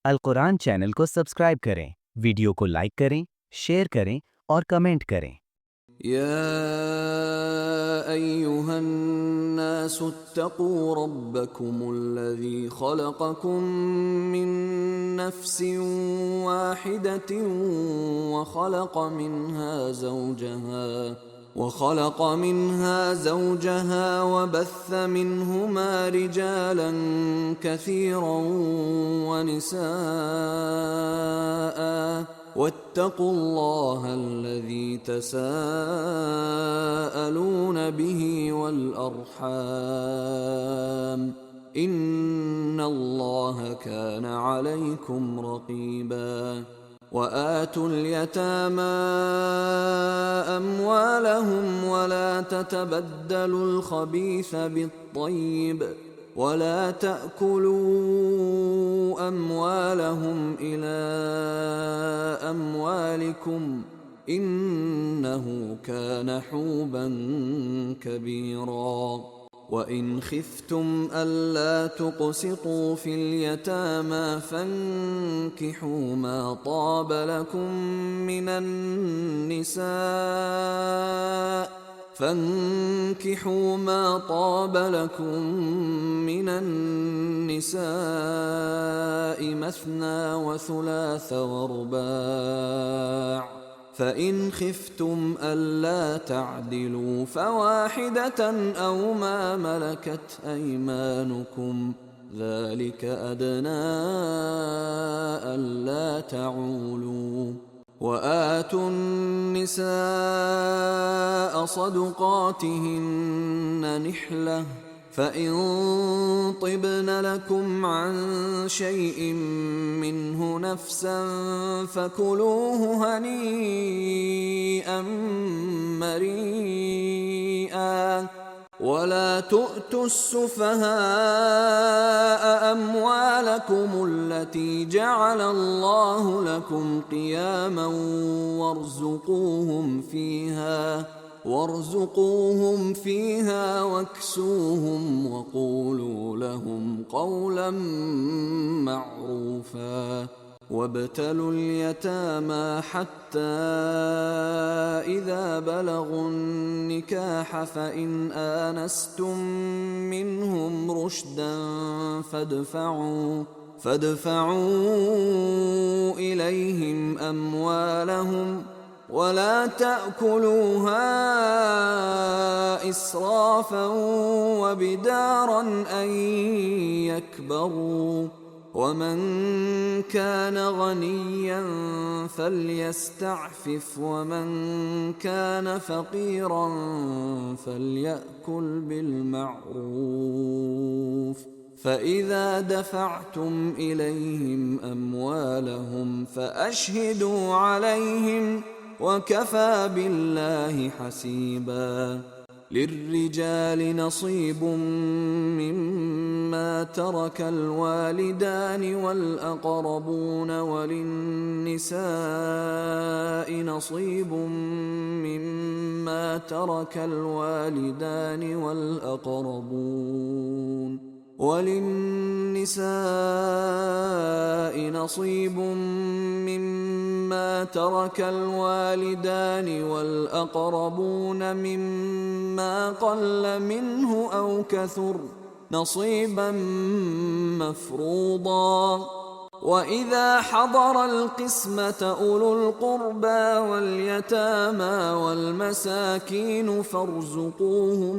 अल कुरान चैनल को सब्सक्राइब करें, वीडियो को लाइक करें, शेयर करें और कमेंट करें। يا أيها الناس اتقوا ربكم الذي خلقكم من نفس واحدة وخلق منها زوجها وبث منهما رجالا كثيرا ونساء واتقوا الله الذي تساءلون به والأرحام إن الله كان عليكم رقيبا وآتوا اليتامى أموالهم ولا تتبدلوا الخبيث بالطيب ولا تأكلوا أموالهم إلى أموالكم إنه كان حوبا كبيرا وإن خفتم ألا تقسطوا في اليتامى فانكحوا ما طاب لكم من النساء مثنى وثلاث ورباع فإن خفتم ألا تعدلوا فواحدة أو ما ملكت أيمانكم ذلك أدنى ألا تعولوا وآتوا النساء صدقاتهن نحلة فإن طبن لكم عن شيء منه نفسا فكلوه هنيئا مريئا ولا تؤتوا السفهاء أموالكم التي جعل الله لكم قياما وارزقوهم فيها واكسوهم وقولوا لهم قولا معروفا وابتلوا اليتامى حتى إذا بلغوا النكاح فإن آنستم منهم رشدا فادفعوا إليهم أموالهم ولا تأكلوها إسرافا وبدارا أن يكبروا ومن كان غنيا فليستعفف ومن كان فقيرا فليأكل بالمعروف فإذا دفعتم إليهم أموالهم فأشهدوا عليهم وكفى بالله حسيبا للرجال نصيب مما ترك الوالدان والأقربون وللنساء نصيب مما ترك الوالدان والأقربون مما قل منه أو كثر نصيبا مفروضا وإذا حضر القسمة أولو القربى واليتامى والمساكين فارزقوهم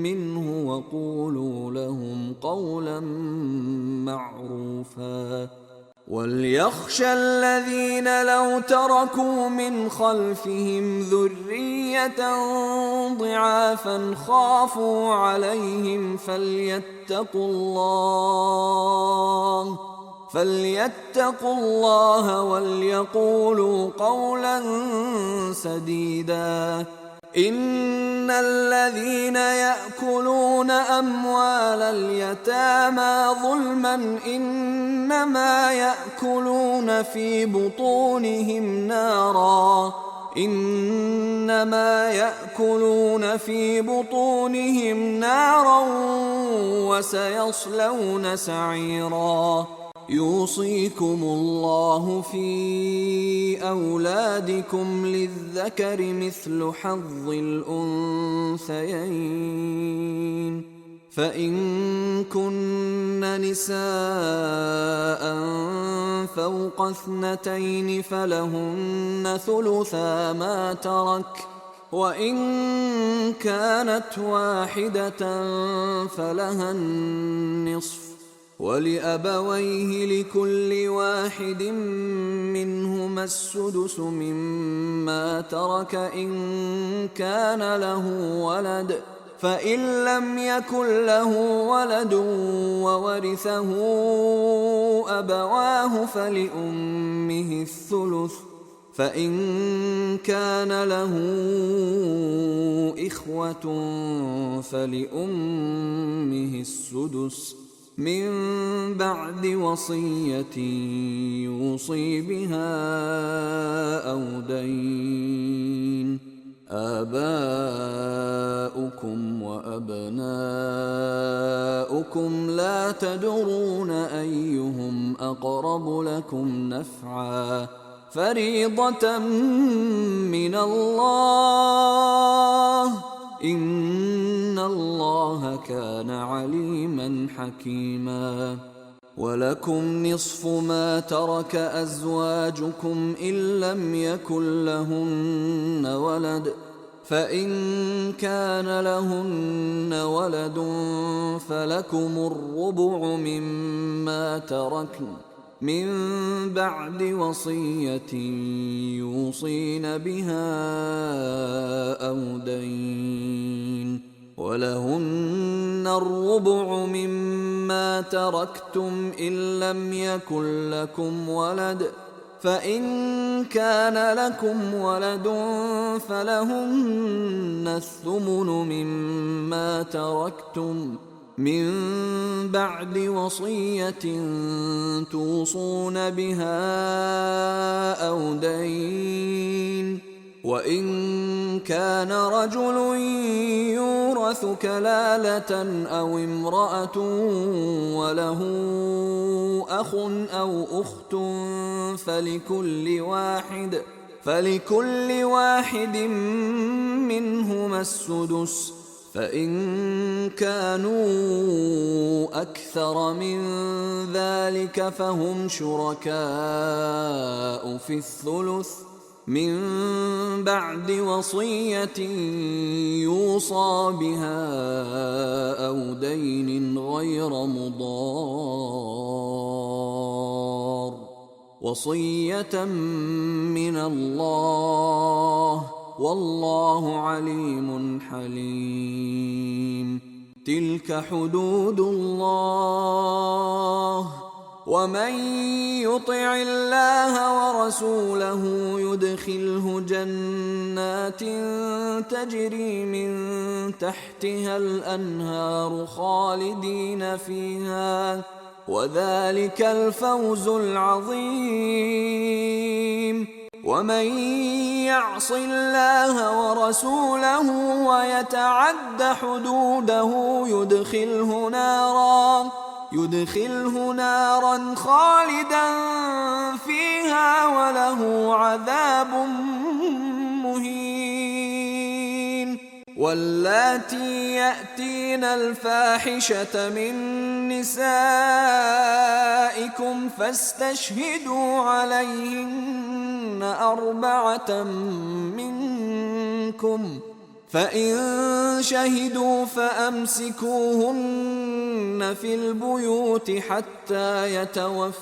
منه وقولوا لهم قولا معروفا وليخشى الذين لو تركوا من خلفهم ذرية ضعافا خافوا عليهم فليتقوا الله وليقولوا قولا سديدا إن الذين يأكلون أموال اليتامى ظلما إنما يأكلون في بطونهم نارا وسيصلون سعيرا يوصيكم الله في أولادكم للذكر مثل حظ الأنثيين فإن كن نساء فوق 2 فلهن ثلثا ما ترك وإن كانت واحدة فلها النصف ولأبويه لكل واحد منهما السدس مما ترك إن كان له ولد فإن لم يكن له ولد وورثه أبواه فلأمه الثلث فإن كان له إخوة فلأمه السدس من بعد وصية يوصي بها أو دين آباؤكم وأبناؤكم لا تدرون أيهم أقرب لكم نفعا فريضة من الله إن الله كان عليما حكيما ولكم نصف ما ترك أزواجكم إن لم يكن لهن ولد فإن كان لهن ولد فلكم الربع مما تركن من بعد وصية يوصين بها أو دين ولهن الربع مما تركتم إن لم يكن لكم ولد فإن كان لكم ولد فلهن الثمن مما تركتم من بعد وصية توصون بها أو دين وإن كان رجل يورث كلالة أو امرأة وله أخ أو أخت فلكل واحد منهما السدس فإن كانوا أكثر من ذلك فهم شركاء في الثلث من بعد وصية يوصى بها أو دين غير مضار وصية من الله والله عليم حليم تلك حدود الله ومن يطع الله ورسوله يدخله جنات تجري من تحتها الأنهار خالدين فيها وذلك الفوز العظيم ومن يعص الله ورسوله ويتعد حدوده يدخله نارا خالدا فيها وله عذاب مهين واللاتي يأتين الفاحشة من نسائكم فاستشهدوا عليهن 4 منكم فإن شهدوا فأمسكوهن في البيوت حتى يتوفاهن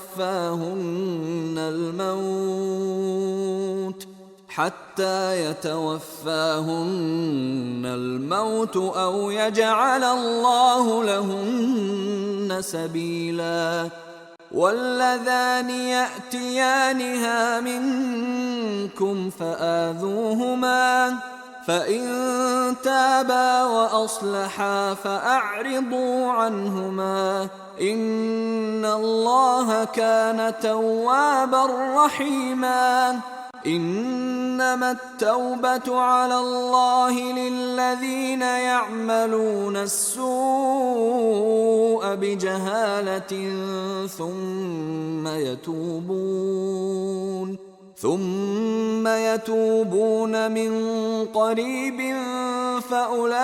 الموت أو يجعل الله لهن سبيلا واللذان يأتيانها منكم فآذوهما فإن تابا وأصلحا فأعرضوا عنهما إن الله كان توابا رحيما إنما التوبة على الله للذين يعملون السوء بجهالة ثم يتوبون من قريب فأولئك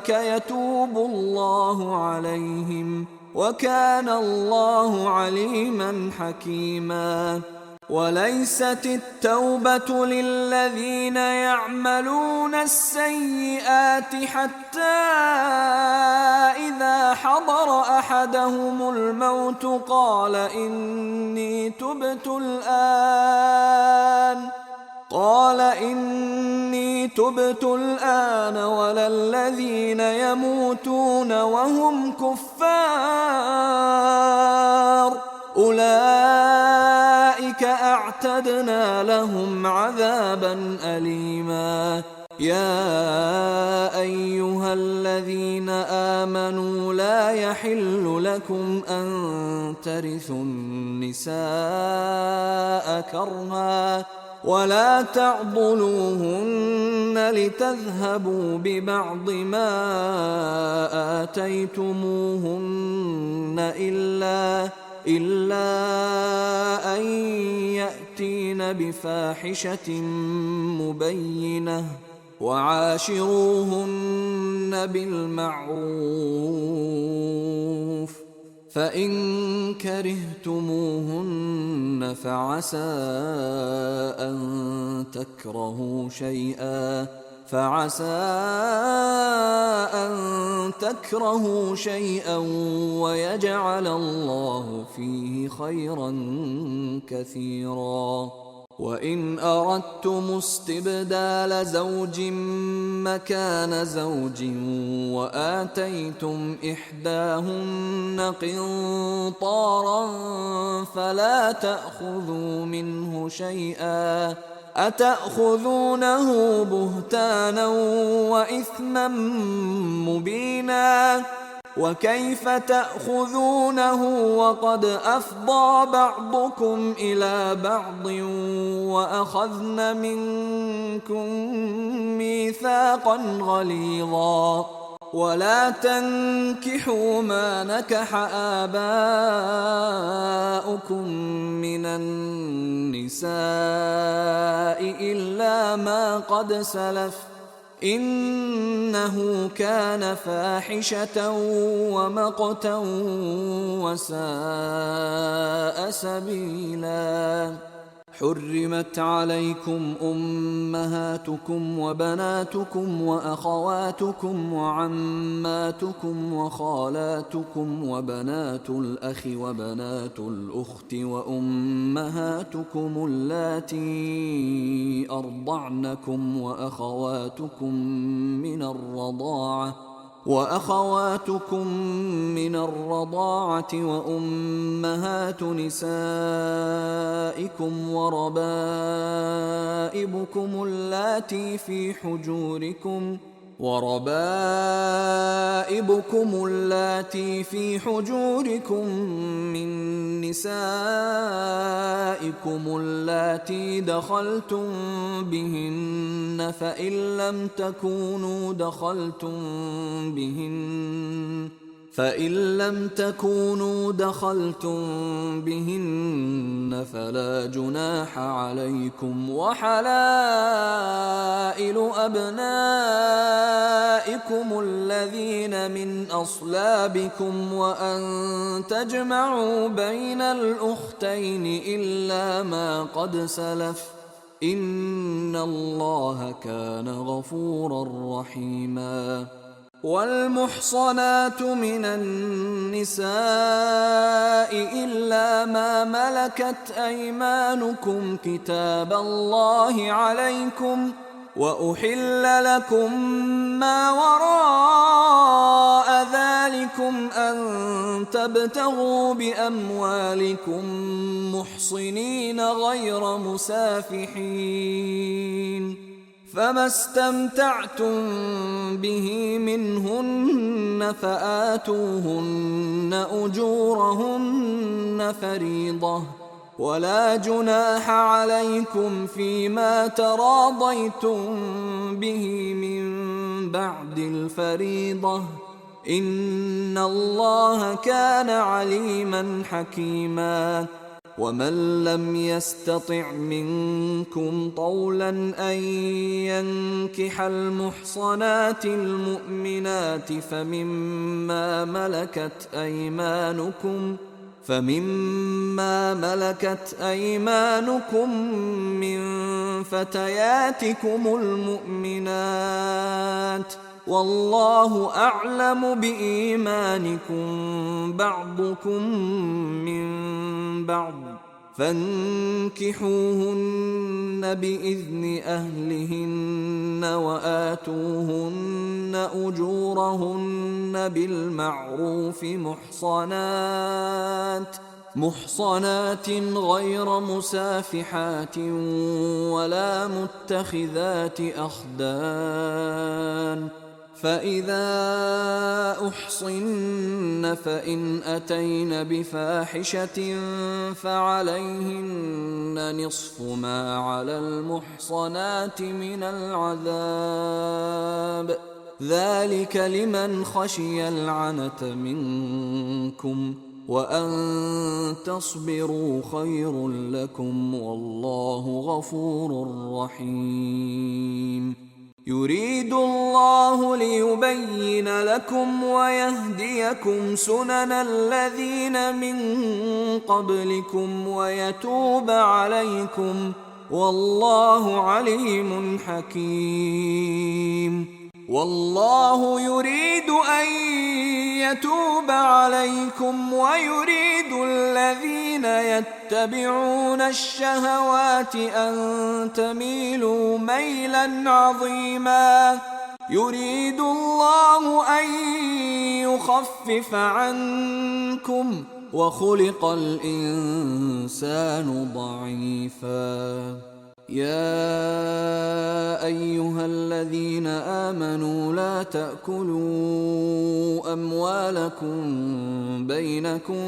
يتوب الله عليهم وكان الله عليما حكيما. وليست التوبة للذين يعملون السيئات حتى إذا حضر أحدهم الموت قال إني تبت الآن ولا الذين يموتون وهم كفار أولئك أعتدنا لهم عذابا أليما. يا أيها الذين آمنوا لا يحل لكم أن ترثوا النساء كرها ولا تعضلوهن لتذهبوا ببعض ما آتيتموهن إلا أن يأتين بفاحشة مبينة وعاشروهن بالمعروف فإن كرهتموهن فعسى أن تكرهوا شيئا ويجعل الله فيه خيرا كثيرا. وإن أردتم استبدال زوج مكان زوج وآتيتم إحداهن قنطارا فلا تأخذوا منه شيئا أتأخذونه بهتانا وإثما مبينا. وكيف تأخذونه وقد أفضى بعضكم إلى بعض وأخذن منكم ميثاقا غليظا. ولا تنكحوا ما نكح آباؤكم من النساء إلا ما قد سلف إنه كان فاحشة ومقتا وساء سبيلا. حرمت عليكم أمهاتكم وبناتكم وأخواتكم وعماتكم وخالاتكم وبنات الأخ وبنات الأخت وأمهاتكم اللاتي أرضعنكم وأخواتكم من الرضاعة وأمهات نسائكم وربائبكم اللاتي في حجوركم من نسائكم اللاتي دخلتم بهن فإن لم تكونوا دخلتم بهن فلا جناح عليكم وحلائل أبنائكم الذين من أصلابكم وأن تجمعوا بين الأختين إلا ما قد سلف إن الله كان غفورا رحيما. والمحصنات من النساء إلا ما ملكت أيمانكم كتاب الله عليكم وأحل لكم ما وراء ذلكم أن تبتغوا بأموالكم محصنين غير مسافحين فما استمتعتم به منهن فآتوهن أجورهن فريضة ولا جناح عليكم فيما تراضيتم به من بعد الفريضة إن الله كان عليما حكيما. ومن لم يستطع منكم طولا أن ينكح المحصنات المؤمنات فمما ملكت أيمانكم من فتياتكم المؤمنات والله أعلم بإيمانكم بعضكم من بعض فانكحوهن بإذن أهلهن وآتوهن أجورهن بالمعروف محصنات غير مسافحات ولا متخذات أخدان فإذا أحصن فإن أتين بفاحشة فعليهن نصف ما على المحصنات من العذاب ذلك لمن خشي العنة منكم وأن تصبروا خير لكم والله غفور رحيم. يريد الله ليبين لكم ويهديكم سنن الذين من قبلكم ويتوب عليكم والله عليم حكيم. والله يريد أن يتوب عليكم ويريد الذين يتبعون الشهوات أن تميلوا ميلا عظيما. يريد الله أن يخفف عنكم وخلق الإنسان ضعيفا. يا أيها الذين آمنوا لا تأكلوا أموالكم بينكم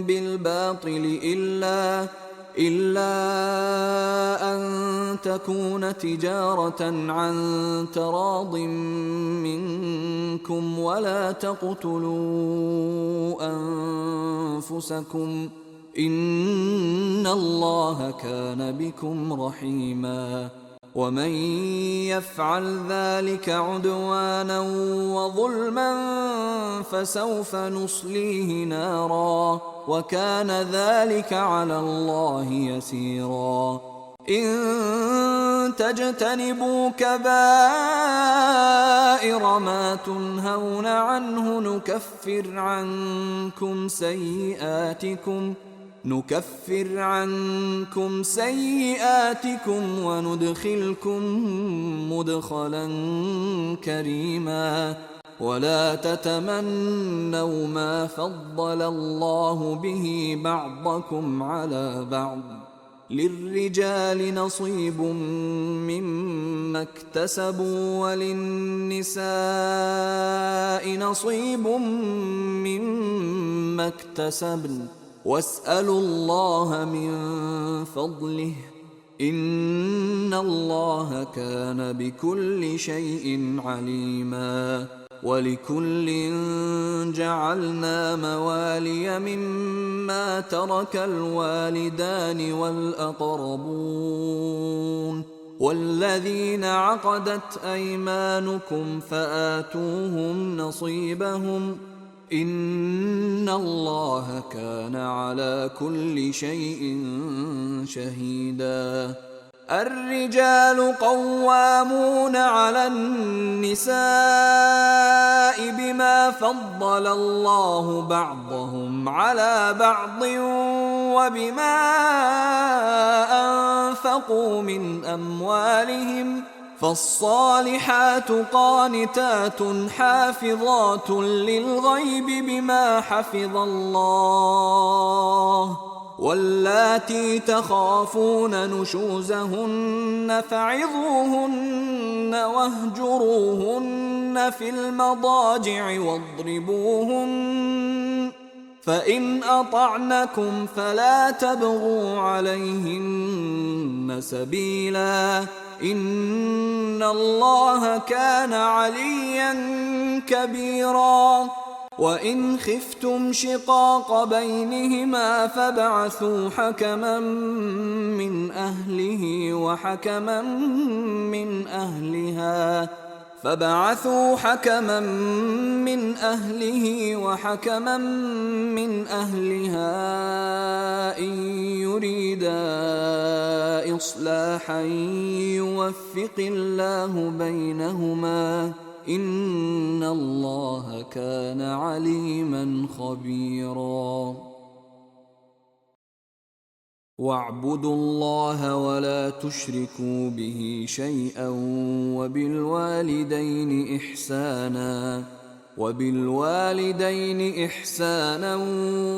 بالباطل إلا أن تكون تجارة عن تراض منكم ولا تقتلوا أنفسكم إن الله كان بكم رحيما. ومن يفعل ذلك عدوانا وظلما فسوف نصليه نارا وكان ذلك على الله يسيرا. إن تجتنبوا كبائر ما تنهون عنه نكفر عنكم سيئاتكم وندخلكم مدخلا كريما. ولا تتمنوا ما فضل الله به بعضكم على بعض للرجال نصيب مما اكتسبوا وللنساء نصيب مما اكتسبن واسألوا الله من فضله إن الله كان بكل شيء عليما. ولكل جعلنا موالي مما ترك الوالدان والأقربون والذين عقدت أيمانكم فآتوهم نصيبهم إن الله كان على كل شيء شهيدا. الرجال قوامون على النساء بما فضل الله بعضهم على بعض وبما أنفقوا من أموالهم فالصالحات قانتات حافظات للغيب بما حفظ الله واللاتي تخافون نشوزهن فعظوهن واهجروهن في المضاجع واضربوهن فإن أطعنكم فلا تبغوا عليهن سبيلا إن الله كان عليا كبيرا وإن خفتم شقاق بينهما فابعثوا حكما من أهله وحكما من أهلها إن يريدا إصلاحا يوفق الله بينهما إن الله كان عليما خبيرا واعبدوا الله ولا تشركوا به شيئا وبالوالدين إحسانا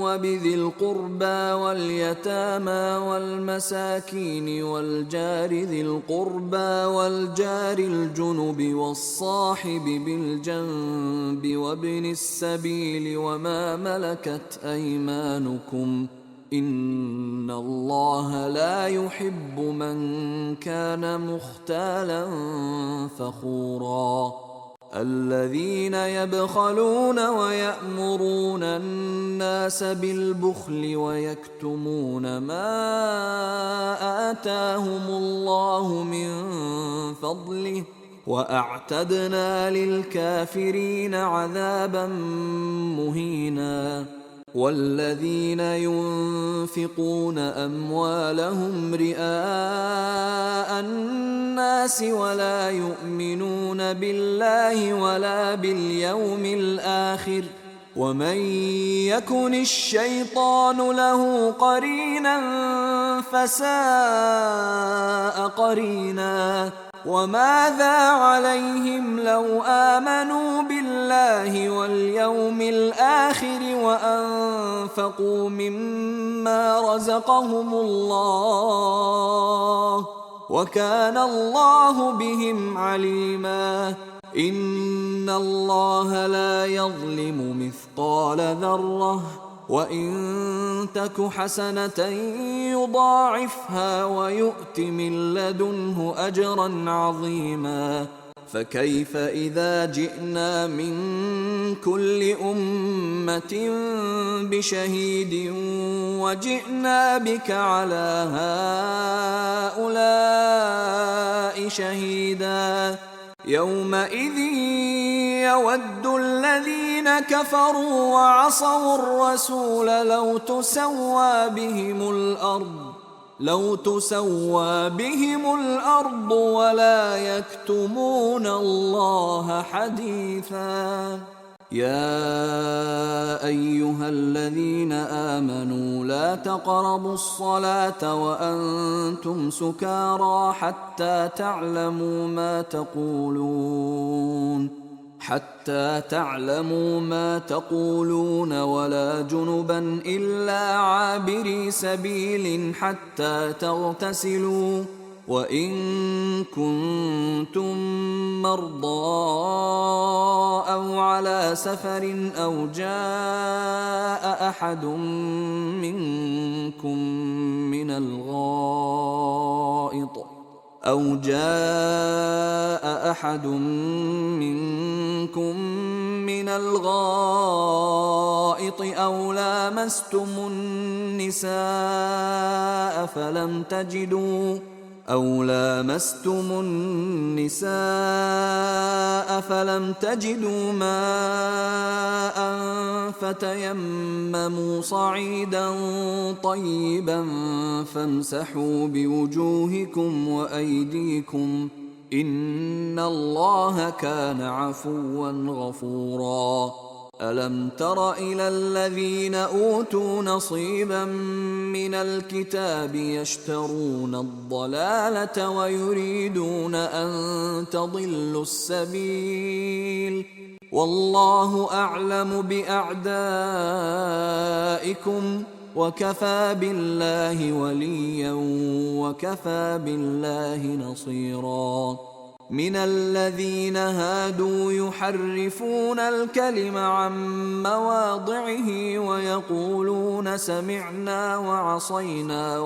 وبذي القربى واليتامى والمساكين والجار ذي القربى والجار الجنب والصاحب بالجنب وابن السبيل وما ملكت أيمانكم إن الله لا يحب من كان مختالا فخورا الذين يبخلون ويأمرون الناس بالبخل ويكتمون ما آتاهم الله من فضله وأعتدنا للكافرين عذابا مهينا والذين ينفقون أموالهم رئاء الناس ولا يؤمنون بالله ولا باليوم الآخر ومن يكن الشيطان له قرينا فساء قرينا وماذا عليهم لو آمنوا بالله واليوم الآخر وأنفقوا مما رزقهم الله وكان الله بهم عليما إن الله لا يظلم مثقال ذرة وإن تك حسنة يضاعفها ويؤت من لدنه أجرا عظيما فكيف إذا جئنا من كل أمة بشهيد وجئنا بك على هؤلاء شهيدا يومئذ يود الذين كفروا وعصوا الرسول لو تسوى بهم الأرض ولا يكتمون الله حديثا يا أيها الذين آمنوا لا تقربوا الصلاة وأنتم سكارى حتى تعلموا ما تقولون ولا جنبا إلا عابري سبيل حتى تغتسلوا وإن كنتم مرضى أو على سفر أو جاء أحد منكم من الغائط أو لامستم النساء فلم تجدوا ماء فتيمموا صعيدا طيبا فامسحوا بوجوهكم وأيديكم إن الله كان عفوا غفورا ألم تر إلى الذين أوتوا نصيبا من الكتاب يشترون الضلالة ويريدون أن تضلوا السبيل والله أعلم بأعدائكم وكفى بالله وليا وكفى بالله نصيرا من الذين هادوا يحرفون الكلم عن مواضعه ويقولون سمعنا وعصينا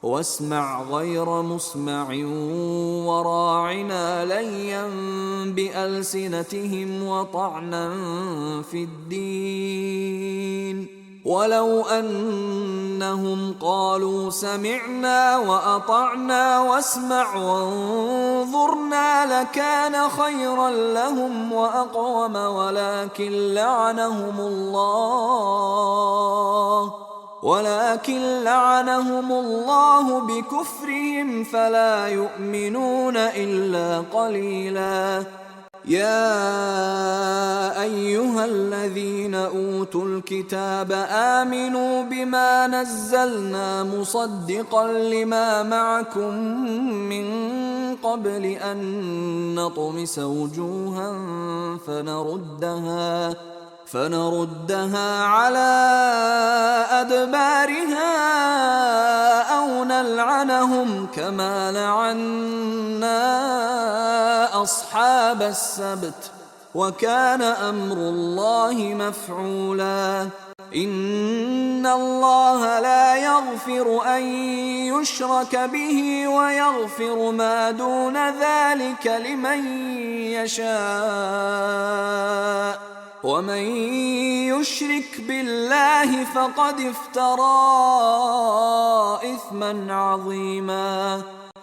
واسمع غير مسمع وراعنا ليا بألسنتهم وطعنا في الدين ولو أنهم قالوا سمعنا وأطعنا واسمع وانظرنا لكان خيرا لهم وأقوم ولكن لعنهم الله بكفرهم فلا يؤمنون إلا قليلا. يا أيها الذين أوتوا الكتاب آمنوا بما نزلنا مصدقا لما معكم من قبل أن نطمس وجوها فنردها على أدبارها أو نلعنهم كما لعنا أصحاب السبت وكان أمر الله مفعولا. إن الله لا يغفر أن يشرك به ويغفر ما دون ذلك لمن يشاء ومن يشرك بالله فقد افترى إثما عظيما.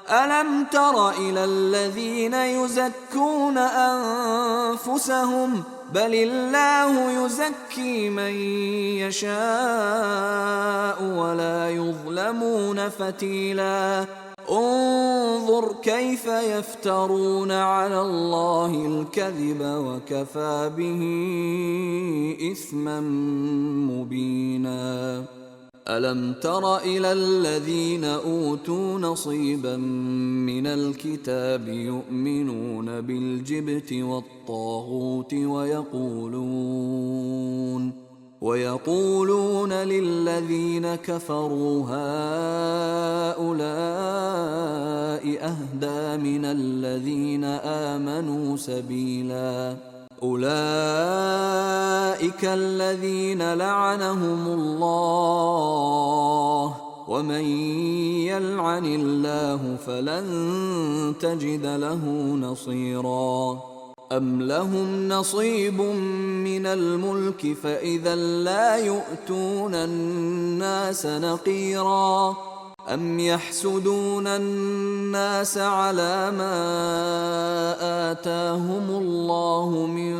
ألم تر إلى الذين يزكون أنفسهم بل الله يزكي من يشاء ولا يظلمون فتيلا. انظر كيف يفترون على الله الكذب وكفى به إثما مبينا. ألم تر إلى الذين أوتوا نصيبا من الكتاب يؤمنون بالجبت والطاغوت ويقولون للذين كفروا هؤلاء أهدى من الذين آمنوا سبيلا. أولئك الذين لعنهم الله ومن يلعن الله فلن تجد له نصيرا. أم لهم نصيب من الملك فإذا لا يؤتون الناس نقيرا. أم يحسدون الناس على ما آتاهم الله من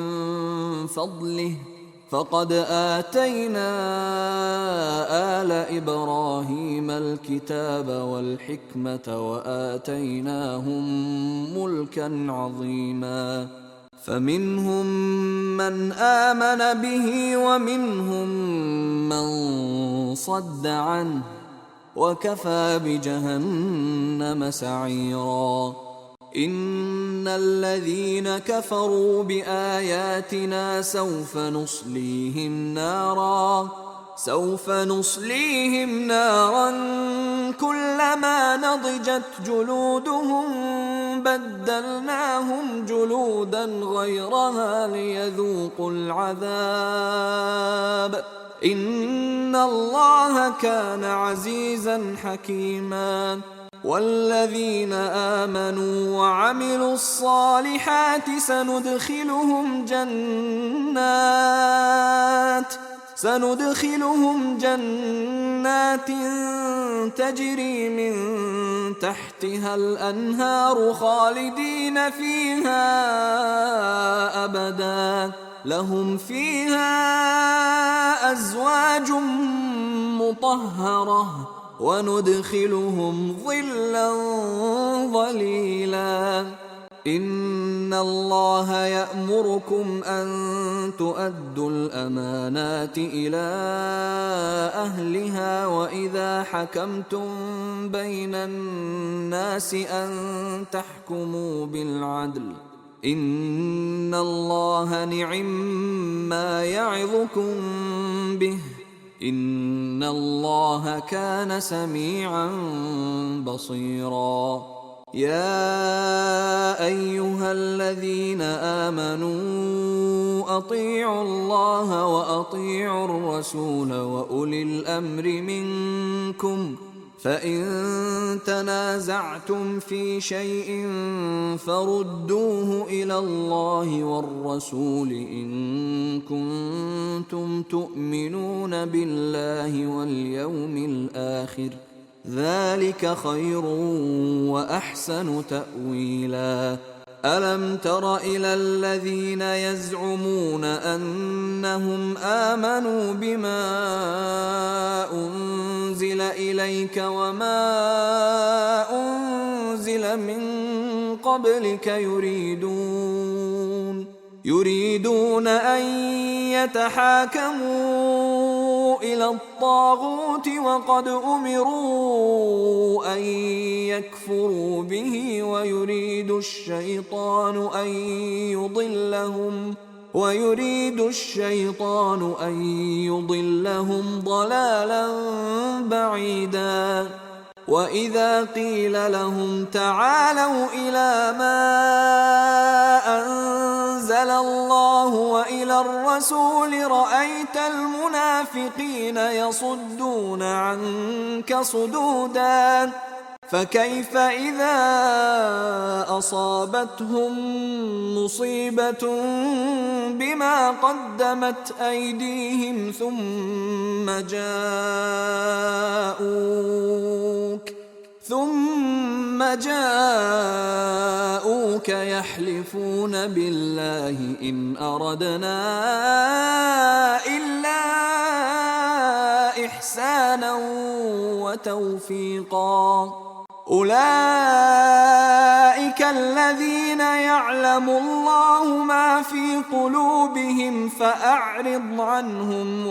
فضله فقد آتينا آل إبراهيم الكتاب والحكمة وآتيناهم ملكا عظيما. فمنهم من آمن به ومنهم من صد عنه وكفى بجهنم سعيرا. إن الذين كفروا بآياتنا سوف نصليهم نارا كلما نضجت جلودهم بدلناهم جلودا غيرها ليذوقوا العذاب إن الله كان عزيزا حكيما. والذين آمنوا وعملوا الصالحات سندخلهم جنات تجري من تحتها الأنهار خالدين فيها أبدا لهم فيها أزواج مطهرة وندخلهم ظلا ظليلا. إن الله يأمركم أن تؤدوا الأمانات إلى أهلها وإذا حكمتم بين الناس أن تحكموا بالعدل إن الله نعما يعظكم به إن الله كان سميعا بصيرا. يا أيها الذين آمنوا أطيعوا الله وأطيعوا الرسول وأولي الأمر منكم، فإن تنازعتم في شيء فردوه إلى الله والرسول إن كنتم تؤمنون بالله واليوم الآخر، ذلك خير وأحسن تأويلا. ألم تر إلى الذين يزعمون أنهم آمنوا بما أنزل إليك وما أنزل من قبلك يريدون أن يتحاكموا إلى الطاغوت وقد أمروا أن يكفروا به ويريد الشيطان أن يضلهم ضلالا بعيدا. وإذا قيل لهم تعالوا إلى ما أنزل الله وإلى الرسول رأيت المنافقين يصدون عنك صدودا. فكيف إذا أصابتهم مصيبة بما قدمت أيديهم ثم جاءوك يحلفون بالله إن أردنا إلا إحسانا وتوفيقا. أولئك الذين يعلم الله ما في قلوبهم فأعرض عنهم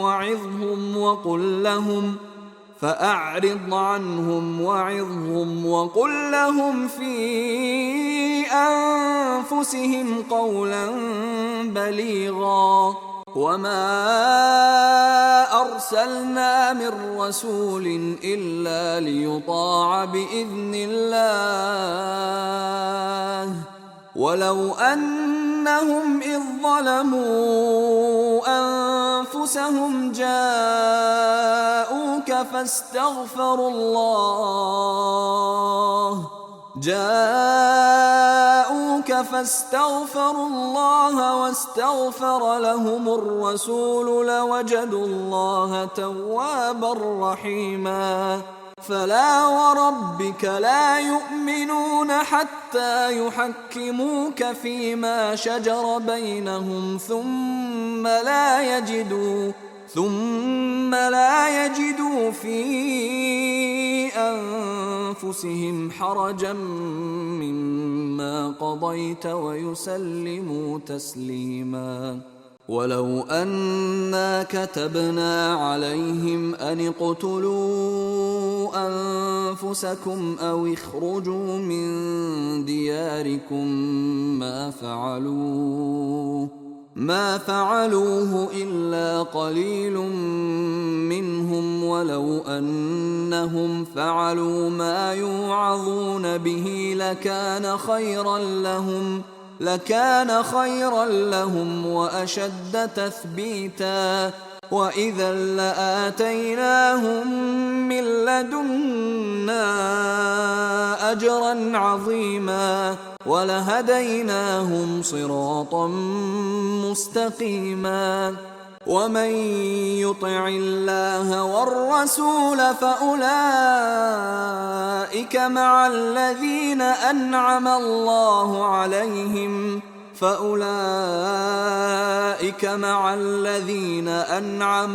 وعظهم وقل لهم في أنفسهم قولا بليغا. وما أرسلنا من رسول إلا ليطاع بإذن الله ولو أنهم إذ ظلموا أنفسهم جاءوك فاستغفروا الله واستغفر لهم الرسول لوجدوا الله توابا رحيما. فلا وربك لا يؤمنون حتى يحكموك فيما شجر بينهم ثم لا يجدوا في أنفسهم حرجا مما قضيت ويسلموا تسليما. ولو أنا كتبنا عليهم أن اقتلوا أنفسكم أو اخرجوا من دياركم ما فعلوه إلا قليل منهم ولو أنهم فعلوا ما يوعظون به لكان خيرا لهم وأشد تثبيتا. وإذا لآتيناهم من لدنا أجرا عظيما ولهديناهم صراطا مستقيما. ومن يطع الله والرسول فأولئك مع الذين أنعم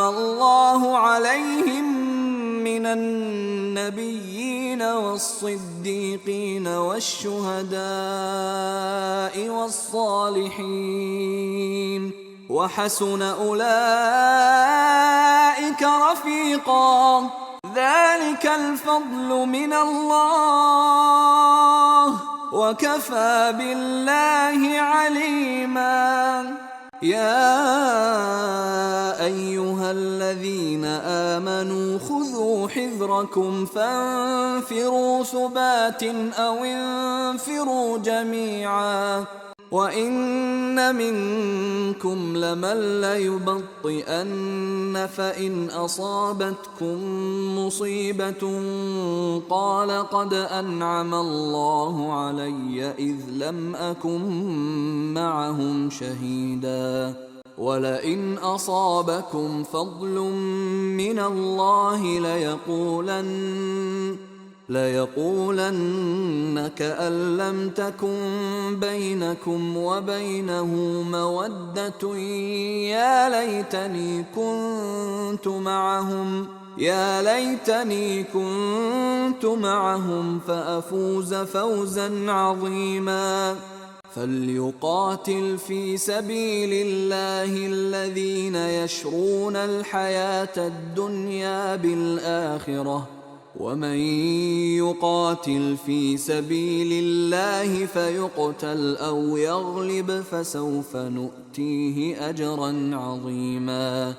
الله عليهم من النبيين والصديقين والشهداء والصالحين وحسن أولئك رفيقا. ذلك الفضل من الله وكفى بالله عليما. يا أيها الذين آمنوا خذوا حذركم فانفروا ثبات أو انفروا جميعا وإن منكم لمن ليبطئن فإن أصابتكم مصيبة قال قد أنعم الله علي إذ لم أكن معهم شهيدا ولئن أصابكم فضل من الله ليقولن كأن لم تكن بينكم وبينه مودة يا ليتني كنت معهم فأفوز فوزا عظيما فليقاتل في سبيل الله الذين يشرون الحياة الدنيا بالآخرة ومن يقاتل في سبيل الله فيقتل أو يغلب فسوف نؤتيه أجرا عظيما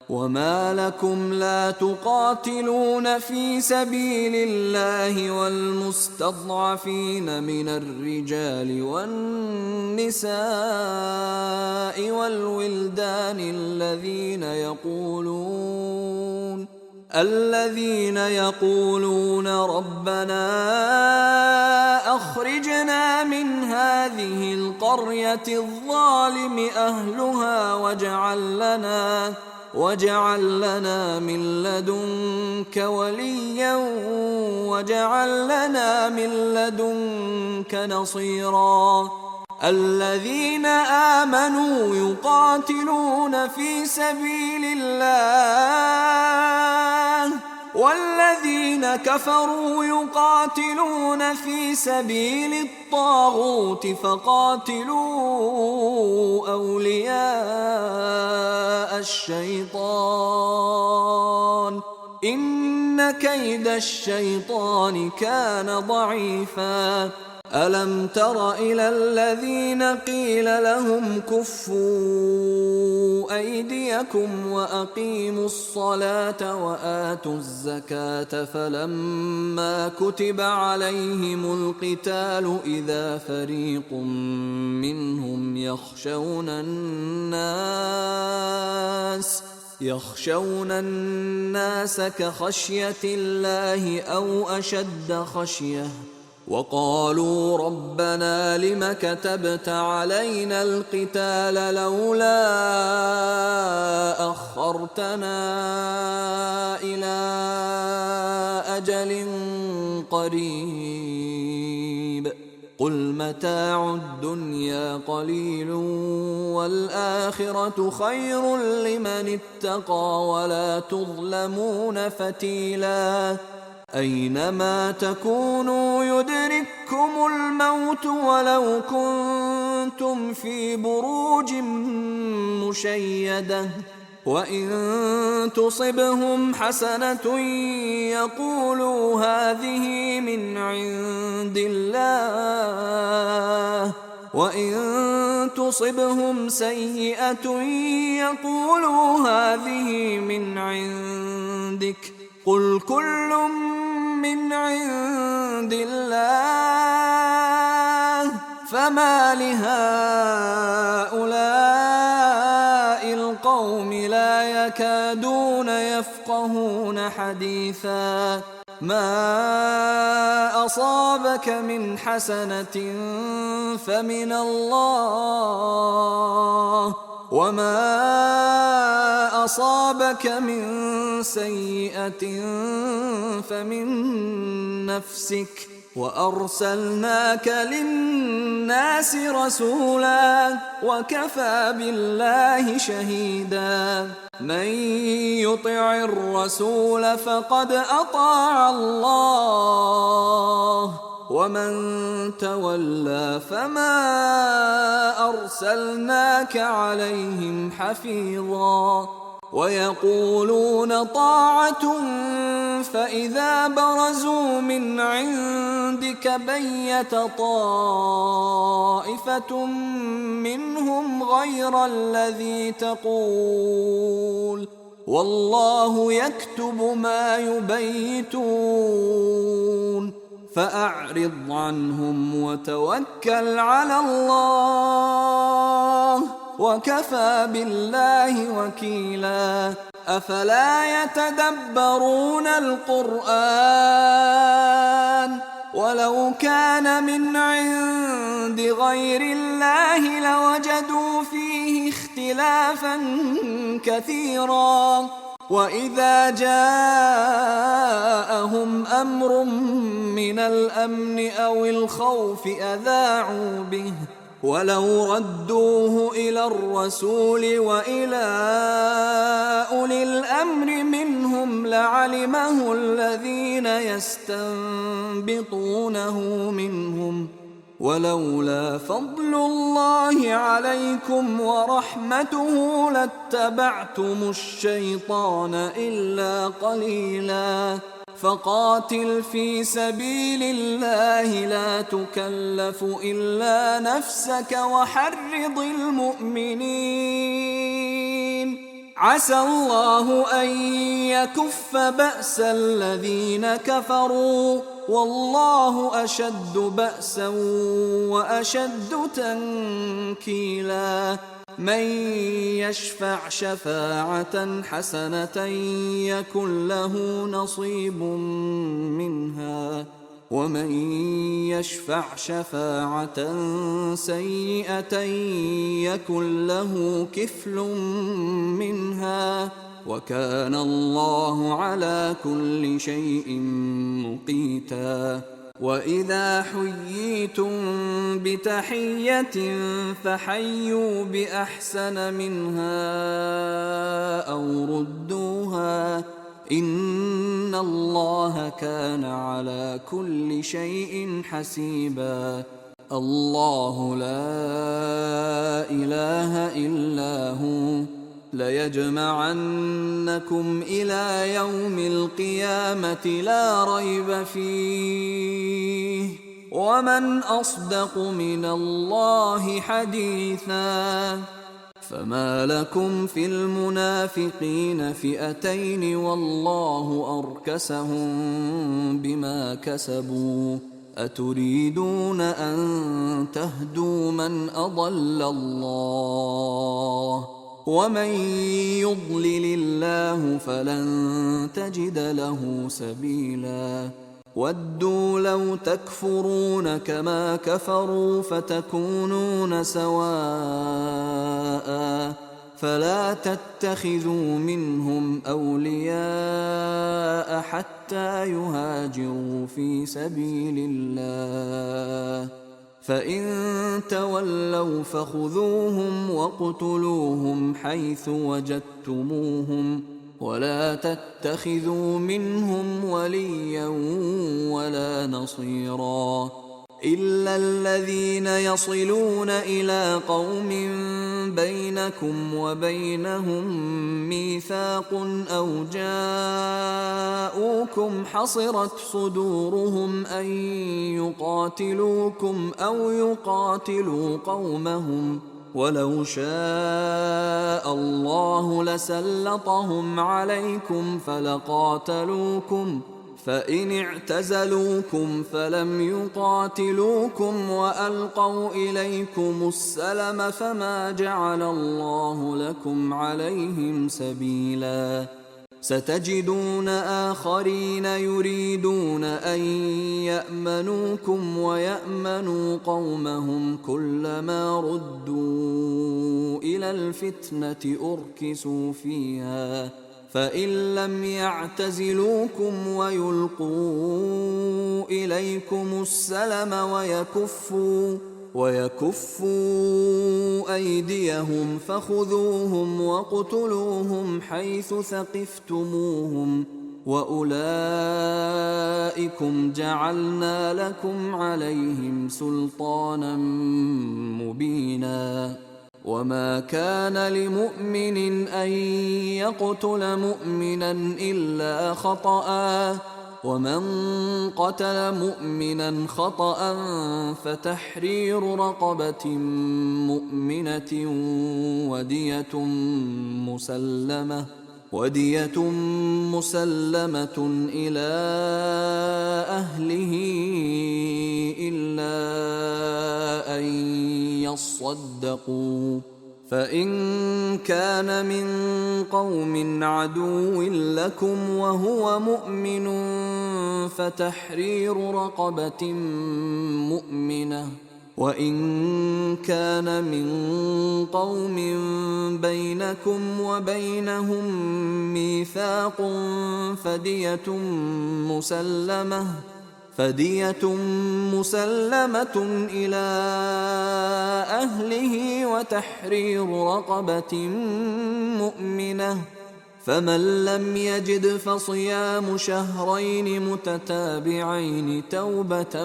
وما لكم لا تقاتلون في سبيل الله والمستضعفين من الرجال والنساء والولدان الذين يقولون ربنا أخرجنا من هذه القرية الظالم أهلها واجعل لنا من لدنك وليا واجعل لنا من لدنك نصيرا الذين آمنوا يقاتلون في سبيل الله والذين كفروا يقاتلون في سبيل الطاغوت فقاتلوا أولياء الشيطان إن كيد الشيطان كان ضعيفا ألم تر إلى الذين قيل لهم كفوا أيديكم وأقيموا الصلاة وآتوا الزكاة فلما كتب عليهم القتال إذا فريق منهم يخشون الناس كخشية الله أو أشد خشية وقالوا ربنا لم كتبت علينا القتال لولا أخرتنا إلى أجل قريب قل متاع الدنيا قليل والآخرة خير لمن اتقى ولا تظلمون فتيلا أينما تكونوا يدرككم الموت ولو كنتم في بروج مشيدة وإن تصبهم حسنة يقولوا هذه من عند الله وإن تصبهم سيئة يقولوا هذه من عندك قل كل من عند الله فما لهؤلاء القوم لا يكادون يفقهون حديثا ما أصابك من حسنة فمن الله وما أصابك من سيئة فمن نفسك وأرسلناك للناس رسولا وكفى بالله شهيدا من يطع الرسول فقد أطاع الله ومن تولى فما أرسلناك عليهم حفيظا ويقولون طاعة فإذا برزوا من عندك بيت طائفة منهم غير الذي تقول والله يكتب ما يبيتون فأعرض عنهم وتوكل على الله وكفى بالله وكيلا أفلا يتدبرون القرآن ولو كان من عند غير الله لوجدوا فيه اختلافا كثيرا وإذا جاءهم أمر من الأمن أو الخوف أذاعوا به ولو ردوه إلى الرسول وإلى أولي الأمر منهم لعلمه الذين يستنبطونه منهم ولولا فضل الله عليكم ورحمته لاتبعتم الشيطان إلا قليلا فقاتل في سبيل الله لا تكلف إلا نفسك وحرض المؤمنين عسى الله أن يكف بأس الذين كفروا والله أشد بأسا وأشد تنكيلا من يشفع شفاعة حسنة يكن له نصيب منها ومن يشفع شفاعة سيئة يكن له كفل منها وكان الله على كل شيء مقيتا وإذا حييتم بتحية فحيوا بأحسن منها أو ردوها إن الله كان على كل شيء حسيبا الله لا إله إلا هو ليجمعنكم إلى يوم القيامة لا ريب فيه ومن أصدق من الله حديثا فما لكم في المنافقين فئتين والله أركسهم بما كسبوا أتريدون أن تهدوا من أضل الله ومن يضلل الله فلن تجد له سبيلا ودوا لو تكفرون كما كفروا فتكونون سواء فلا تتخذوا منهم أولياء حتى يهاجروا في سبيل الله فإن تولوا فخذوهم واقتلوهم حيث وجدتموهم ولا تتخذوا منهم وليا ولا نصيرا إلا الذين يصلون إلى قوم بينكم وبينهم ميثاق أو جاءوكم حصرت صدورهم أن يقاتلوكم أو يقاتلوا قومهم ولو شاء الله لسلطهم عليكم فلقاتلوكم فإن اعتزلوكم فلم يقاتلوكم وألقوا إليكم السلم فما جعل الله لكم عليهم سبيلا ستجدون آخرين يريدون أن يأمنوكم ويأمنوا قومهم كلما ردوا إلى الفتنة أركسوا فيها فإن لم يعتزلوكم ويلقوا إليكم السلم ويكفوا أيديهم فخذوهم واقتلوهم حيث ثقفتموهم وأولئكم جعلنا لكم عليهم سلطانا مبينا وما كان لمؤمن أن يقتل مؤمنا إلا خطأ، ومن قتل مؤمنا خطأ فتحرير رقبة مؤمنة ودية مسلمة إلى أهله إلا أن يصدقوا، فإن كان من قوم عدو لكم وهو مؤمن فتحرير رقبة مؤمنة، وإن كان من قوم بينكم وبينهم ميثاق فدية مسلمة إلى أهله وتحرير رقبة مؤمنة، فمن لم يجد فصيام شهرين متتابعين توبة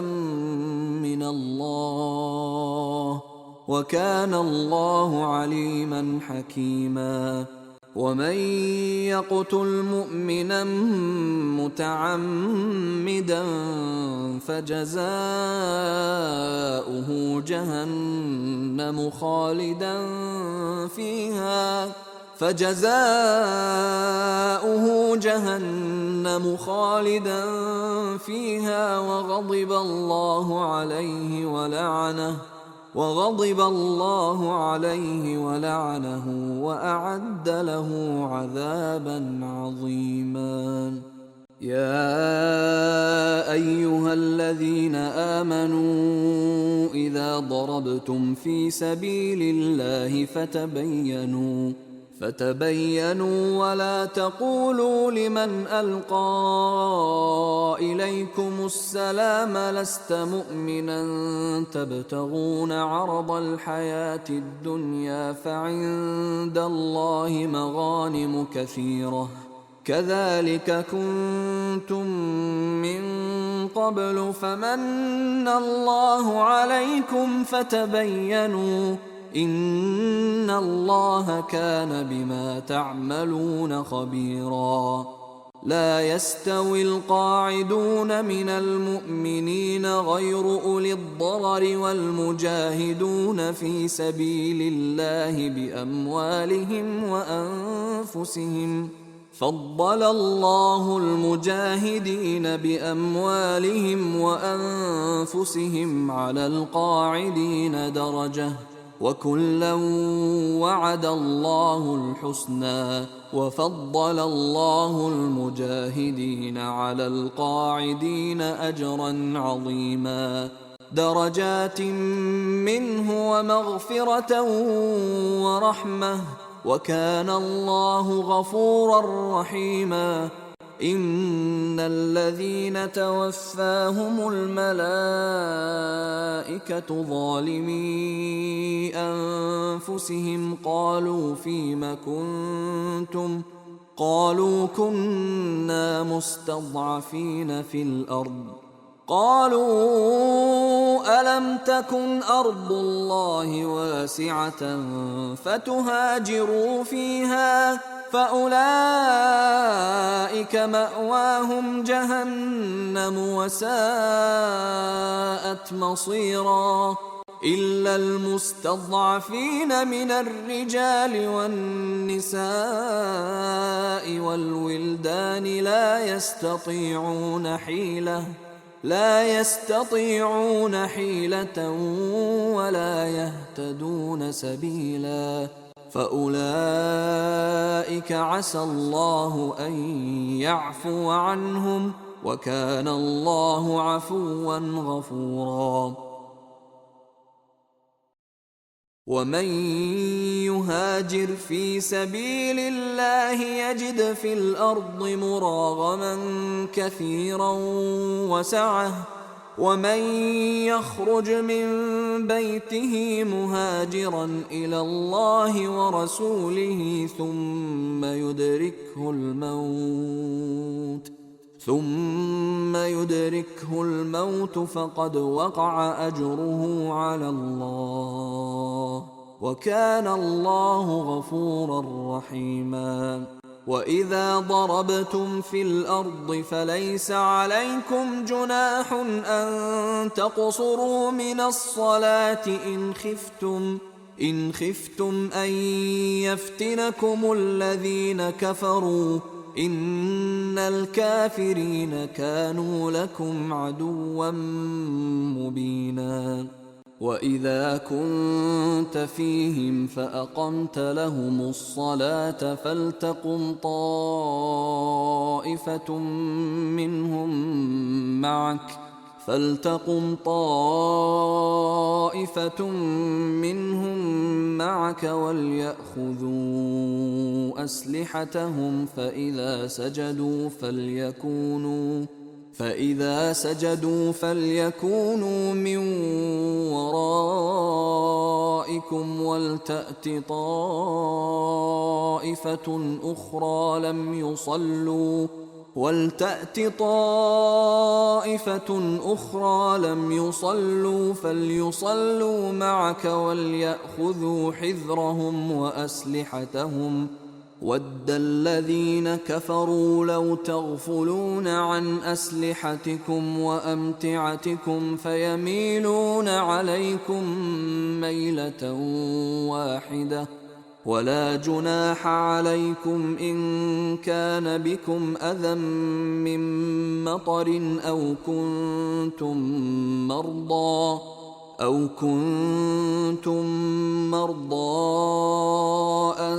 من الله، وكان الله عليما حكيما. ومن يقتل مؤمنا متعمدا فجزاؤه جهنم خالدا فيها وغضب الله عليه ولعنه وأعد له عذابا عظيما. يا أيها الذين آمنوا إذا ضربتم في سبيل الله فتبينوا ولا تقولوا لمن ألقى إليكم السلام لست مؤمنا تبتغون عرض الحياة الدنيا فعند الله مغانم كثيرة كذلك كنتم من قبل فمن الله عليكم فتبينوا إن الله كان بما تعملون خبيرا. لا يستوي القاعدون من المؤمنين غير أولي الضرر والمجاهدون في سبيل الله بأموالهم وأنفسهم، فضل الله المجاهدين بأموالهم وأنفسهم على القاعدين درجة، وكلا وعد الله الحسنى، وفضل الله المجاهدين على القاعدين أجرا عظيما، درجات منه ومغفرة ورحمة، وكان الله غفورا رحيما. إن الذين توفاهم الملائكة ظالمي أنفسهم قالوا فيم كنتم قالوا كنا مستضعفين في الأرض قالوا ألم تكن أرض الله واسعة فتهاجروا فيها فأولئك مأواهم جهنم وساءت مصيرا. إلا المستضعفين من الرجال والنساء والولدان لا يستطيعون حيلة ولا يهتدون سبيلا، فأولئك عسى الله أن يعفو عنهم، وكان الله عفوا غفورا. ومن يهاجر في سبيل الله يجد في الأرض مراغما كثيرا وسعة، ومن يخرج من بيته مهاجرا إلى الله ورسوله ثم يدركه الموت فقد وقع أجره على الله، وكان الله غفورا رحيما. وإذا ضربتم في الأرض فليس عليكم جناح أن تقصروا من الصلاة إن خفتم أن يفتنكم الذين كفروا إن الكافرين كانوا لكم عدوا مبينا. وإذا كنت فيهم فأقمت لهم الصلاة فلتقم طائفة منهم معك وليأخذوا أسلحتهم فإذا سجدوا فليكونوا من ورائكم ولتأت طائفة أخرى لم يصلوا فليصلوا معك وليأخذوا حذرهم وأسلحتهم. وَدَّ الَّذِينَ كَفَرُوا لَوْ تَغْفُلُونَ عَنْ أَسْلِحَتِكُمْ وَأَمْتِعَتِكُمْ فَيَمِيلُونَ عَلَيْكُمْ مَيْلَةً وَاحِدَةً. وَلَا جُنَاحَ عَلَيْكُمْ إِن كَانَ بِكُمْ أَذًى مِّن مَّطَرٍ أَوْ كُنتُم مَّرْضَىٰ أَن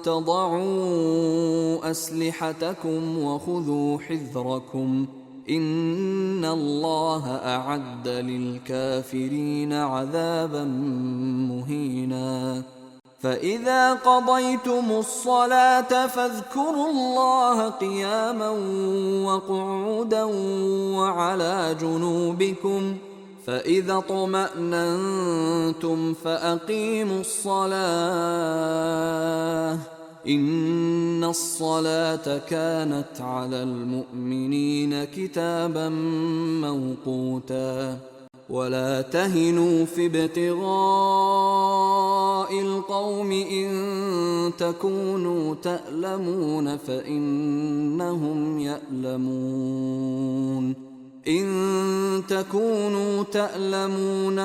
تَضَعُوا أَسْلِحَتَكُمْ وَخُذُوا حِذْرَكُمْ إِنَّ اللَّهَ أَعَدَّ لِلْكَافِرِينَ عَذَابًا مُّهِينًا. فَإِذَا قَضَيْتُمُ الصَّلَاةَ فاذْكُرُوا اللَّهَ قِيَامًا وَقُعُودًا وَعَلَىٰ جُنُوبِكُمْ. فَإِذَا اطْمَأْنَنتُمْ فَأَقِيمُوا الصَّلَاةَ إِنَّ الصَّلَاةَ كَانَتْ عَلَى الْمُؤْمِنِينَ كِتَابًا مَّوْقُوتًا. وَلَا تَهِنُوا فِي ابْتِغَاءِ الْقَوْمِ إِن تَكُونُوا تَأْلَمُونَ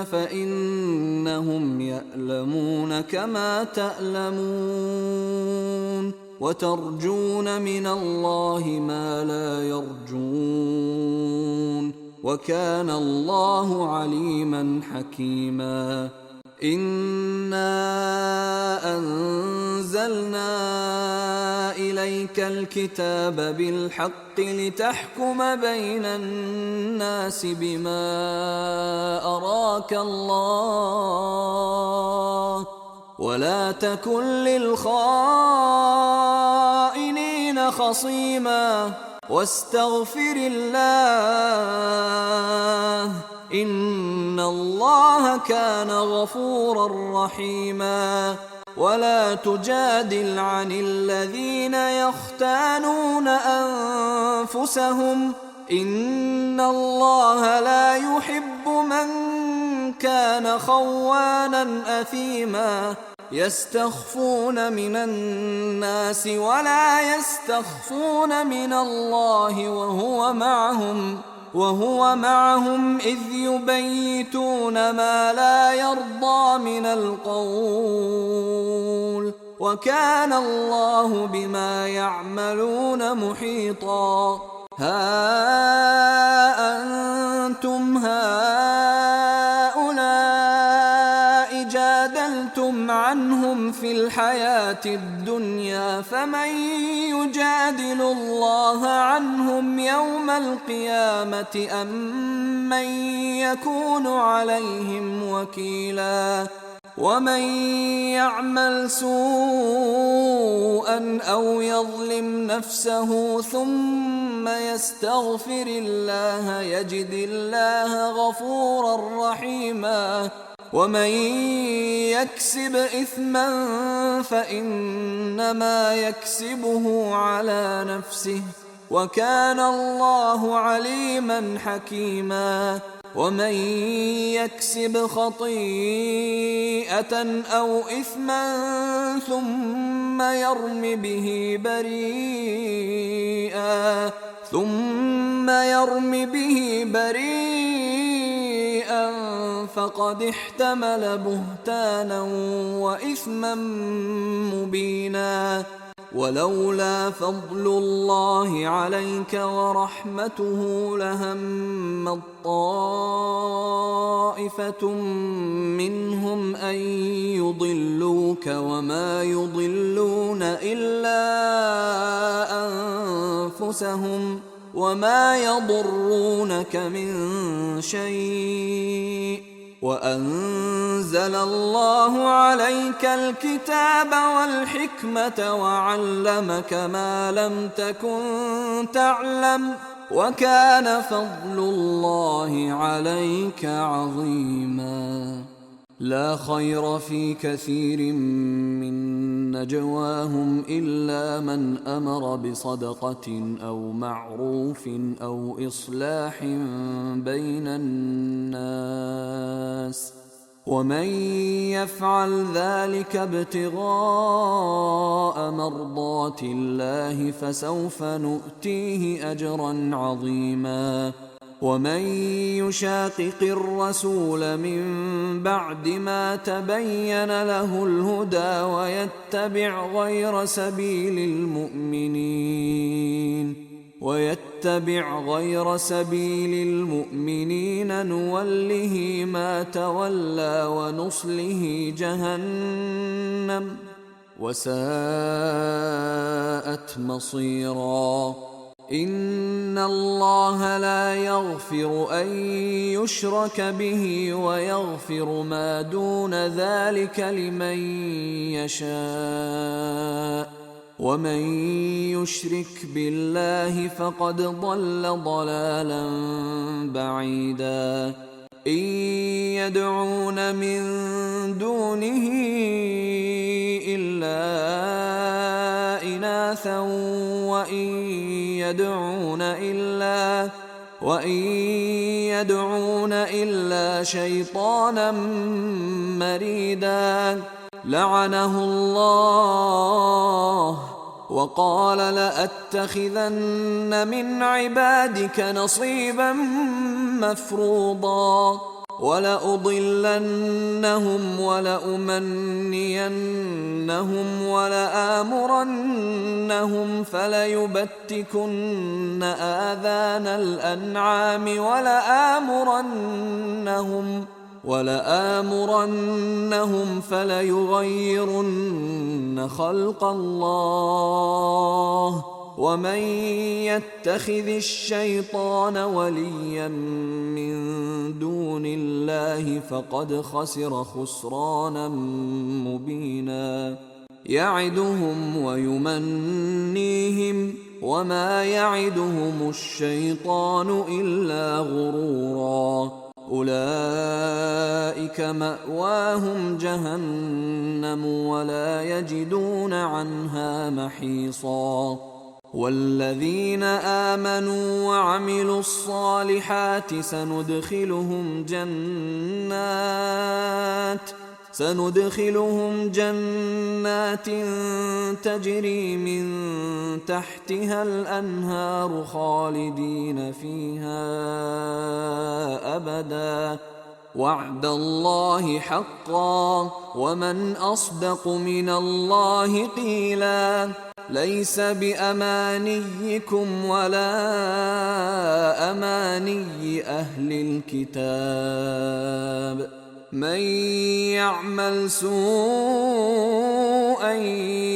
فَإِنَّهُمْ يَأْلَمُونَ كَمَا تَأْلَمُونَ وَتَرْجُونَ مِنَ اللَّهِ مَا لَا يَرْجُونَ وَكَانَ اللَّهُ عَلِيمًا حَكِيمًا. إِنَّا أَنزَلْنَا إِلَيْكَ الْكِتَابَ بِالْحَقِّ لِتَحْكُمَ بَيْنَ النَّاسِ بِمَا أَرَاكَ اللَّهُ وَلَا تَكُن لِّلْخَائِنِينَ خَصِيمًا وَاسْتَغْفِرِ اللَّهَ إِنَّ اللَّهَ كَانَ غَفُورًا رَّحِيمًا. وَلَا تُجَادِلْ عَنِ الَّذِينَ يَخْتَانُونَ أَنفُسَهُمْ إِنَّ اللَّهَ لَا يُحِبُّ مَن كَانَ خَوَّانًا أَثِيمًا. يَسْتَخْفُونَ مِنَ النَّاسِ وَلَا يَسْتَخْفُونَ مِنَ اللَّهِ وهو معهم إذ يبيتون ما لا يرضى من القول وكان الله بما يعملون محيطا. ها أنتم هؤلاء جادلتم عنهم في الحياة الدنيا فمن يجادل الله عنهم يوم القيامة أم من يكون عليهم وكيلا. ومن يعمل سوءا أو يظلم نفسه ثم يستغفر الله يجد الله غفورا رحيما. ومن يكسب إثما فإنما يكسبه على نفسه وكان الله عليما حكيما. ومن يكسب خطيئة أو إثما ثم يرم به بريئا فقد احتمل بهتانا وإثما مبينا. ولولا فضل الله عليك ورحمته لهمت طائفة منهم أن يضلوك وما يضلون إلا أنفسهم وما يضرونك من شيء. وأنزل الله عليك الكتاب والحكمة وعلمك ما لم تكن تعلم وكان فضل الله عليك عظيما. لا خير في كثير من نجواهم إلا من أمر بصدقة أو معروف أو إصلاح بين الناس ومن يفعل ذلك ابتغاء مرضات الله فسوف نؤتيه أجرا عظيما. ومن يشاقق الرسول من بعد ما تبين له الهدى ويتبع غير سبيل المؤمنين نوله ما تولى ونصله جهنم وساءت مصيرا. إن الله لا يغفر أن يشرك به ويغفر ما دون ذلك لمن يشاء ومن يشرك بالله فقد ضل ضلالا بعيدا. إن يدعون من دونه إلا إناثا وإن يدعون إلا شيطانا مريدا لعنه الله وقال لأتخذن من عبادك نصيبا مفروضا ولأضلنهم ولأمنينهم ولآمرنهم فليبتكن آذان الأنعام ولآمرنهم فليغيرن خلق الله ومن يتخذ الشيطان وليا من دون الله فقد خسر خسرانا مبينا. يعدهم ويمنيهم وما يعدهم الشيطان إلا غرورا. أولئك مأواهم جهنم ولا يجدون عنها محيصا. والذين آمنوا وعملوا الصالحات سندخلهم جنات تجري من تحتها الأنهار خالدين فيها أبدا وعد الله حقا ومن أصدق من الله قيلا. ليس بأمانيكم ولا أماني أهل الكتاب من يعمل سوءا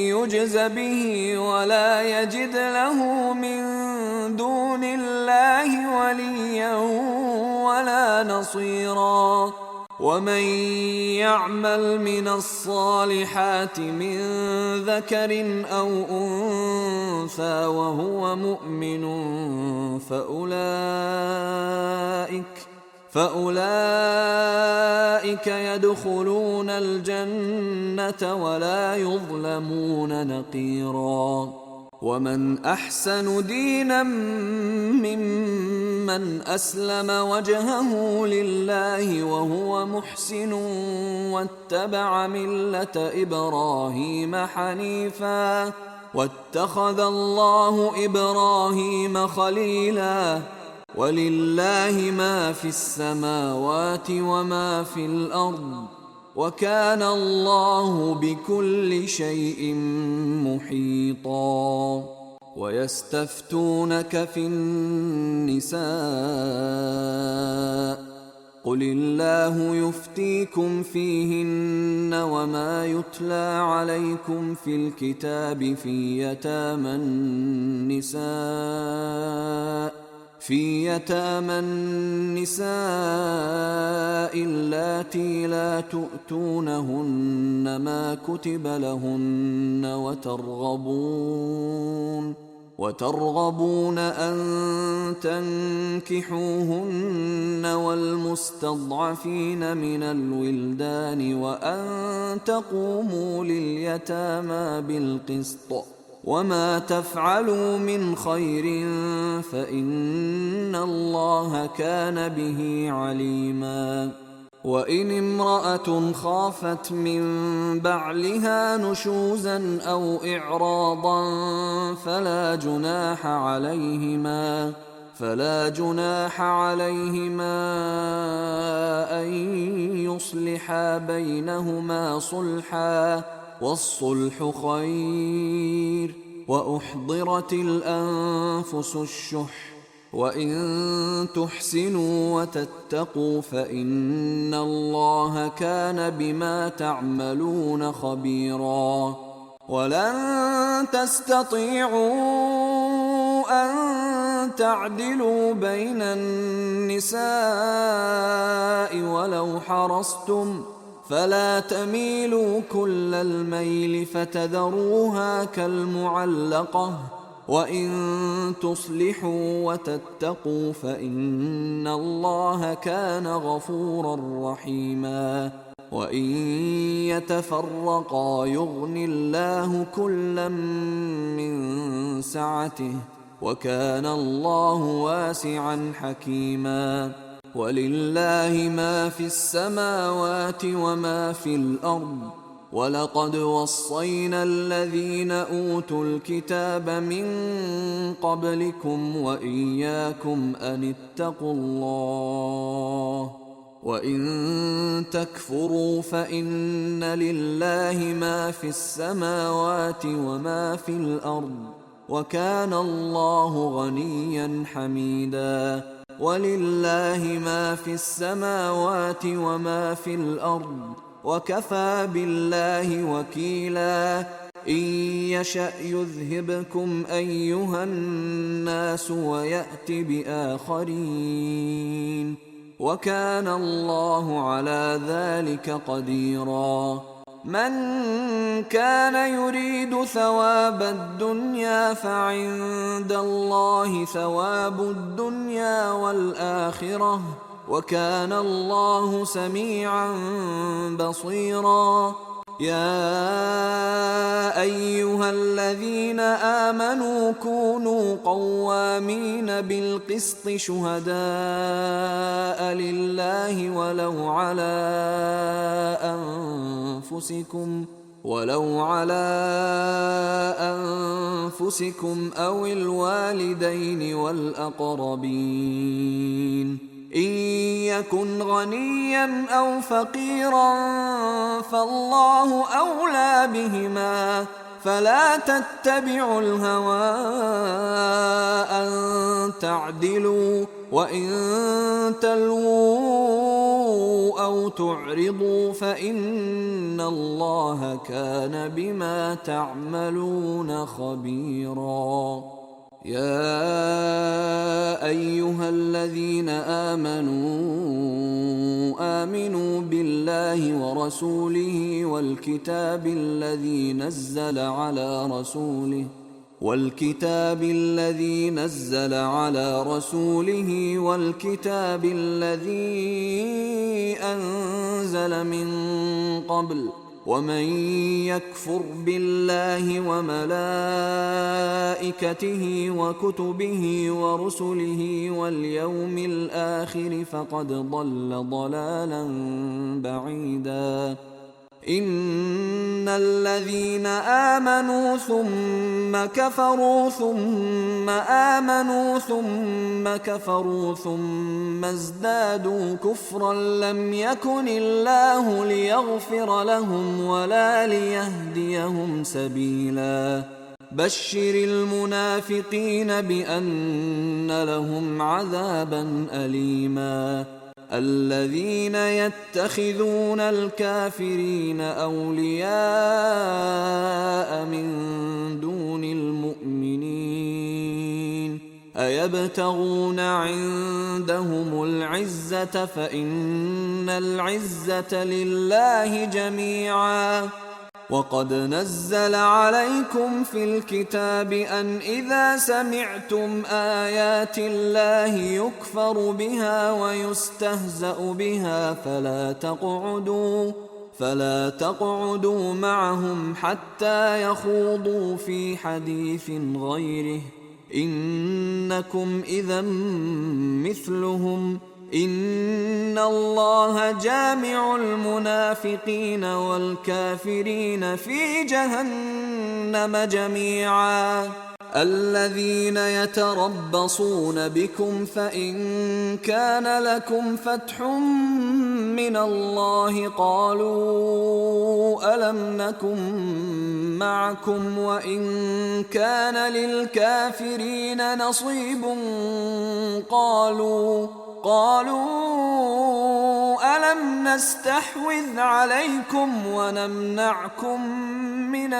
يجز به ولا يجد له من دون الله وليا ولا نصيرا. ومن يعمل من الصالحات من ذكر أو أنثى وهو مؤمن فأولئك يدخلون الجنة ولا يظلمون نقيرا. ومن أحسن دينا ممن من أسلم وجهه لله وهو محسن واتبع ملة إبراهيم حنيفا واتخذ الله إبراهيم خليلا ولله ما في السماوات وما في الأرض وكان الله بكل شيء محيطا ويستفتونك في النساء قل الله يفتيكم فيهن وما يتلى عليكم في الكتاب في يتامى النساء اللاتي لا تؤتونهن ما كتب لهن وترغبون أن تنكحوهن والمستضعفين من الولدان وأن تقوموا لليتامى بالقسط وما تفعلوا من خير فإن الله كان به عليما وإن امرأة خافت من بعلها نشوزا أو إعراضا فلا جناح عليهما أن يصلحا بينهما صلحا والصلح خير وأحضرت الأنفس الشح وإن تحسنوا وتتقوا فإن الله كان بما تعملون خبيرا ولن تستطيعوا أن تعدلوا بين النساء ولو حرصتم فلا تميلوا كل الميل فتذروها كالمعلقة وإن تصلحوا وتتقوا فإن الله كان غفورا رحيما وإن يتفرقا يغن الله كلا من سعته وكان الله واسعا حكيما ولله ما في السماوات وما في الأرض ولقد وصينا الذين أوتوا الكتاب من قبلكم وإياكم أن اتقوا الله وإن تكفروا فإن لله ما في السماوات وما في الأرض وكان الله غنيا حميدا ولله ما في السماوات وما في الأرض وكفى بالله وكيلا إن يشأ يذهبكم أيها الناس ويأت بآخرين وكان الله على ذلك قديرا من كان يريد ثواب الدنيا فعند الله ثواب الدنيا والآخرة وكان الله سميعا بصيرا يا أيها الذين آمنوا كونوا قوامين بالقسط شهداء لله ولو على أنفسكم أو الوالدين والأقربين إن يكن غنيا أو فقيرا فالله أولى بهما فلا تتبعوا الهوى أن تعدلوا وإن تلووا أو تعرضوا فإن الله كان بما تعملون خبيرا يا أيها الذين آمنوا بالله ورسوله والكتاب الذي نزل على رسوله والكتاب الذي أنزل من قبل ومن يكفر بالله وملائكته وكتبه ورسله واليوم الآخر فقد ضل ضلالا بعيدا. إن الذين آمنوا ثم كفروا ثم آمنوا ثم كفروا ثم ازدادوا كفرا لم يكن الله ليغفر لهم ولا ليهديهم سبيلا. بشر المنافقين بأن لهم عذابا أليما. الذين يتخذون الكافرين أولياء من دون المؤمنين أيبتغون عندهم العزة فإن العزة لله جميعا. وقد نزل عليكم في الكتاب أن إذا سمعتم آيات الله يكفر بها ويستهزأ بها فلا تقعدوا معهم حتى يخوضوا في حديث غيره إنكم إذا مثلهم. إن الله جامع المنافقين والكافرين في جهنم جميعا. الذين يتربصون بكم فإن كان لكم فتح من الله قالوا ألم نكن معكم وإن كان للكافرين نصيب قالوا ألم نستحوذ عليكم ونمنعكم من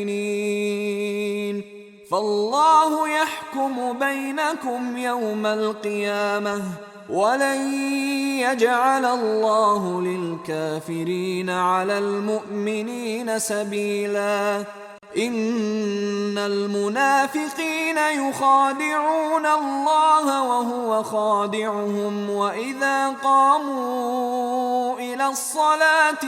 المؤمنين فالله يحكم بينكم يوم القيامة ولن يجعل الله للكافرين على المؤمنين سبيلا. إن المنافقين يخادعون الله وهو خادعهم وإذا قاموا إلى الصلاة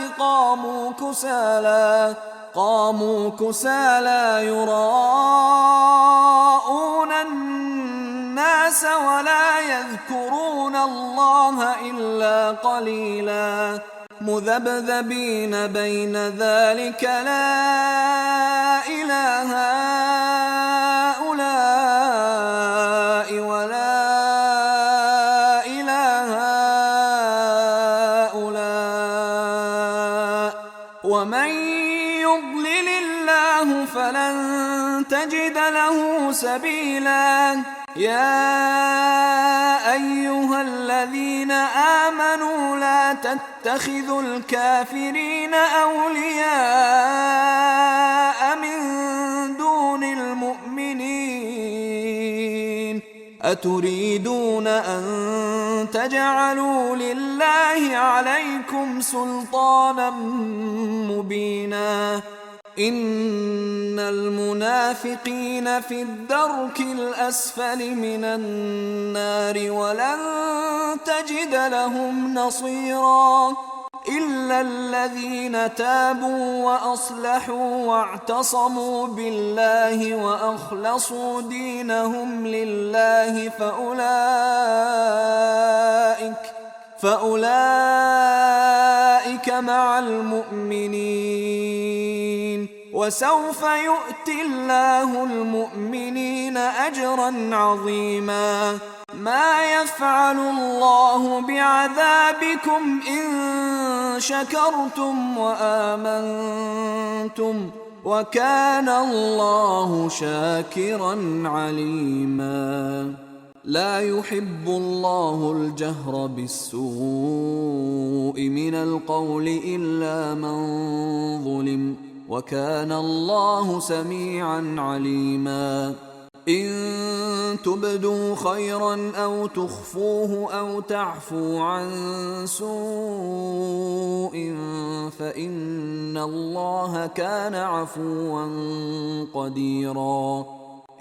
قاموا كسالى يراءون الناس ولا يذكرون الله إلا قليلا. مذبذبين بين ذلك لا إله هؤلاء ولا إله هؤلاء ومن يضلل الله فلن تجد له سبيلا. يا أيها الذين آمنوا لا تتخذوا الكافرين أولياء من دون المؤمنين أتريدون أن تجعلوا لله عليكم سلطانا مبينا. إن المنافقين في الدرك الأسفل من النار ولن تجد لهم نصيرا إلا الذين تابوا وأصلحوا واعتصموا بالله وأخلصوا دينهم لله فأولئك مع المؤمنين وسوف يؤتي الله المؤمنين أجرا عظيما. ما يفعل الله بعذابكم إن شكرتم وآمنتم وكان الله شاكرا عليما. لا يحب الله الجهر بالسوء من القول إلا من ظلم وكان الله سميعا عليما. إن تبدوا خيرا أو تخفوه أو تعفوا عن سوء فإن الله كان عفوا قديرا.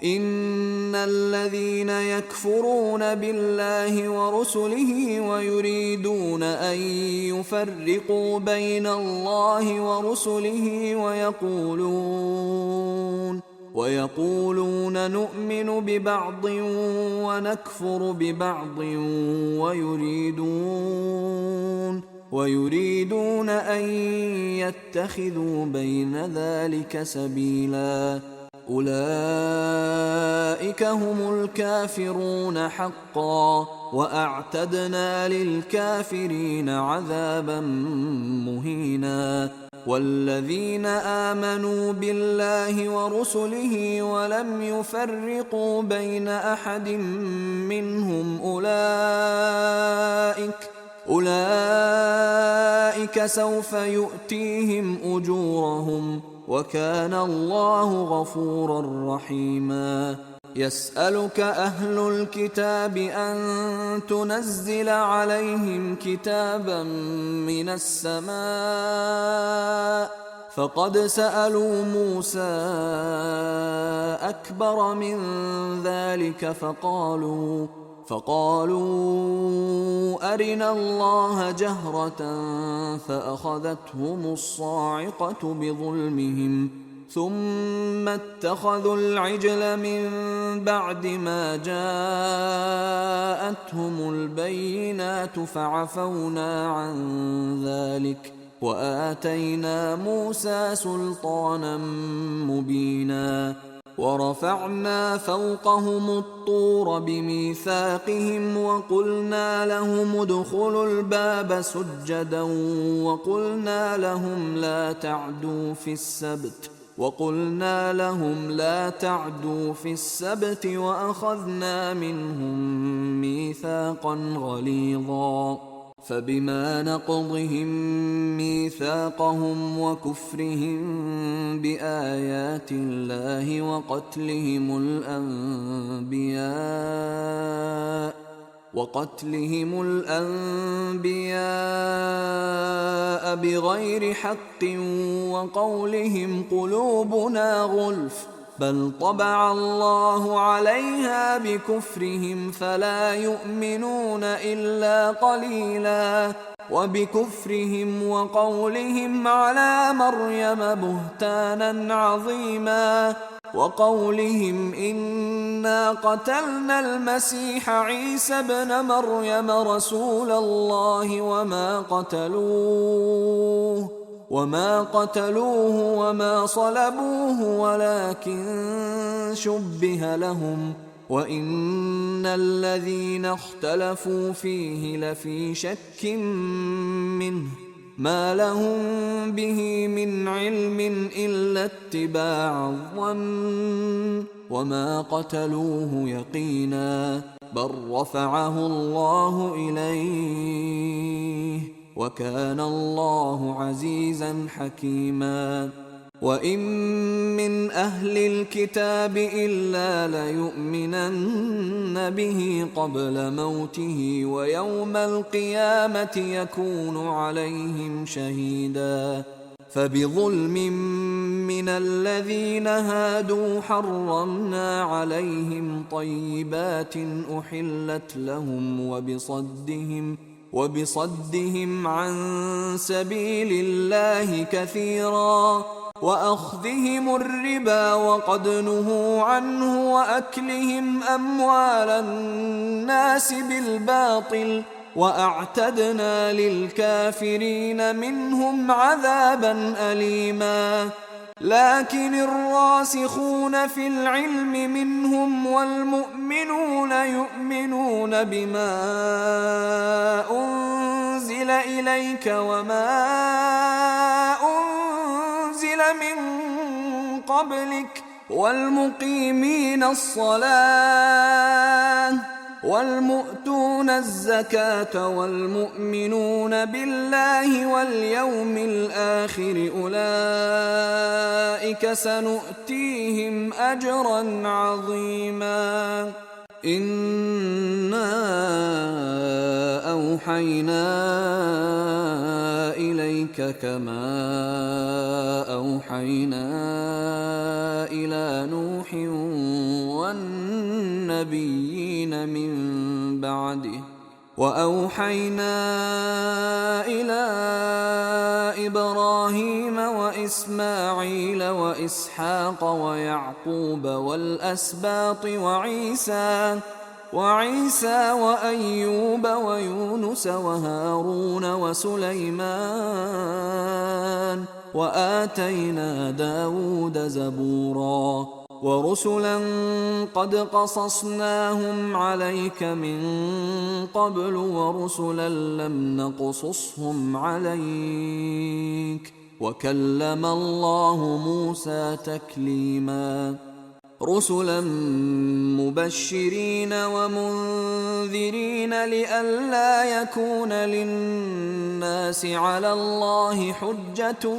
إن الذين يكفرون بالله ورسله ويريدون أن يفرقوا بين الله ورسله ويقولون نؤمن ببعض ونكفر ببعض ويريدون أن يتخذوا بين ذلك سبيلا أولئك هم الكافرون حقا وأعتدنا للكافرين عذابا مهينا والذين آمنوا بالله ورسله ولم يفرقوا بين أحد منهم أولئك سوف يؤتيهم أجورهم وكان الله غفورا رحيما يسألك أهل الكتاب أن تنزل عليهم كتابا من السماء فقد سألوا موسى أكبر من ذلك فقالوا أرنا الله جهرة فأخذتهم الصاعقة بظلمهم ثم اتخذوا العجل من بعد ما جاءتهم البينات فعفونا عن ذلك وآتينا موسى سلطانا مبينا ورفعنا فوقهم الطور بميثاقهم وقلنا لهم ادخلوا الباب سجدا وقلنا لهم لا تعدوا في السبت وأخذنا منهم ميثاقا غليظا فبما نقضهم ميثاقهم وكفرهم بآيات الله وقتلهم الأنبياء بغير حق وقولهم قلوبنا غلف بل طبع الله عليها بكفرهم فلا يؤمنون إلا قليلا وبكفرهم وقولهم على مريم بهتانا عظيما وقولهم إنا قتلنا المسيح عيسى ابن مريم رسول الله وما قتلوه وما صلبوه ولكن شبه لهم وإن الذين اختلفوا فيه لفي شك منه ما لهم به من علم إلا اتباع الظن وما قتلوه يقينا بل رفعه الله إليه وكان الله عزيزا حكيما وإن من أهل الكتاب إلا ليؤمنن به قبل موته ويوم القيامة يكون عليهم شهيدا فبظلم من الذين هادوا حرمنا عليهم طيبات أحلت لهم وبصدهم عن سبيل الله كثيرا وأخذهم الربا وقد نهوا عنه وأكلهم أموال الناس بالباطل وأعتدنا للكافرين منهم عذابا أليما لكن الراسخون في العلم منهم والمؤمنون يؤمنون بما أنزل إليك وما أنزل من قبلك والمقيمين الصلاة والمؤتون الزكاة والمؤمنون بالله واليوم الآخر أولئك سنؤتيهم أجرا عظيما إنا أوحينا إليك كما أوحينا إلى نوح النبيين من بعده. وأوحينا إلى إبراهيم وإسماعيل وإسحاق ويعقوب والأسباط وعيسى وأيوب ويونس وهارون وسليمان، وآتينا داود زبورا، ورسلا قد قصصناهم عليك من قبل ورسلا لم نقصصهم عليك، وكلم الله موسى تكليما. رسلا مبشرين ومنذرين لئلا يكون للناس على الله حجة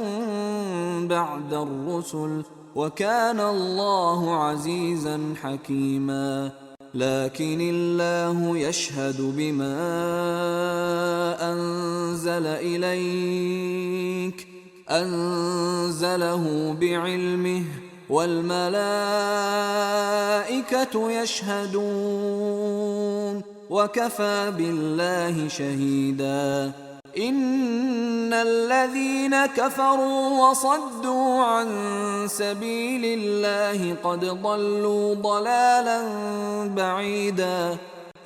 بعد الرسل، وكان الله عزيزا حكيما. لكن الله يشهد بما أنزل إليك أنزله بعلمه، والملائكة يشهدون، وكفى بالله شهيدا. إن الذين كفروا وصدوا عن سبيل الله قد ضلوا ضلالا بعيدا.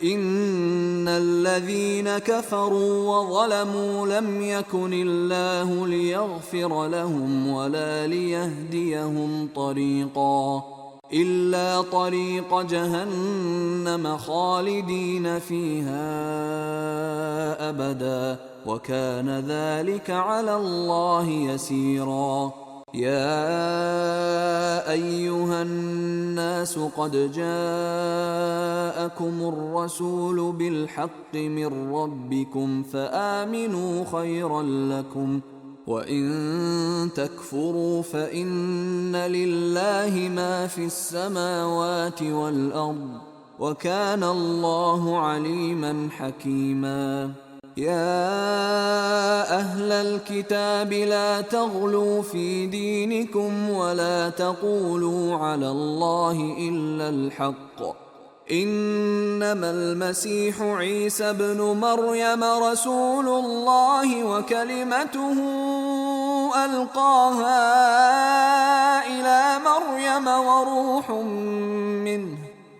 إن الذين كفروا وظلموا لم يكن الله ليغفر لهم ولا ليهديهم طريقا إلا طريق جهنم خالدين فيها أبدا، وكان ذلك على الله يسيرا. يا أيها الناس قد جاءكم الرسول بالحق من ربكم فآمنوا خيرا لكم، وإن تكفروا فإن لله ما في السماوات والأرض، وكان الله عليما حكيما. يا أهل الكتاب لا تغلوا في دينكم ولا تقولوا على الله إلا الحق، إنما المسيح عيسى ابن مريم رسول الله وكلمته ألقاها إلى مريم وروح منه،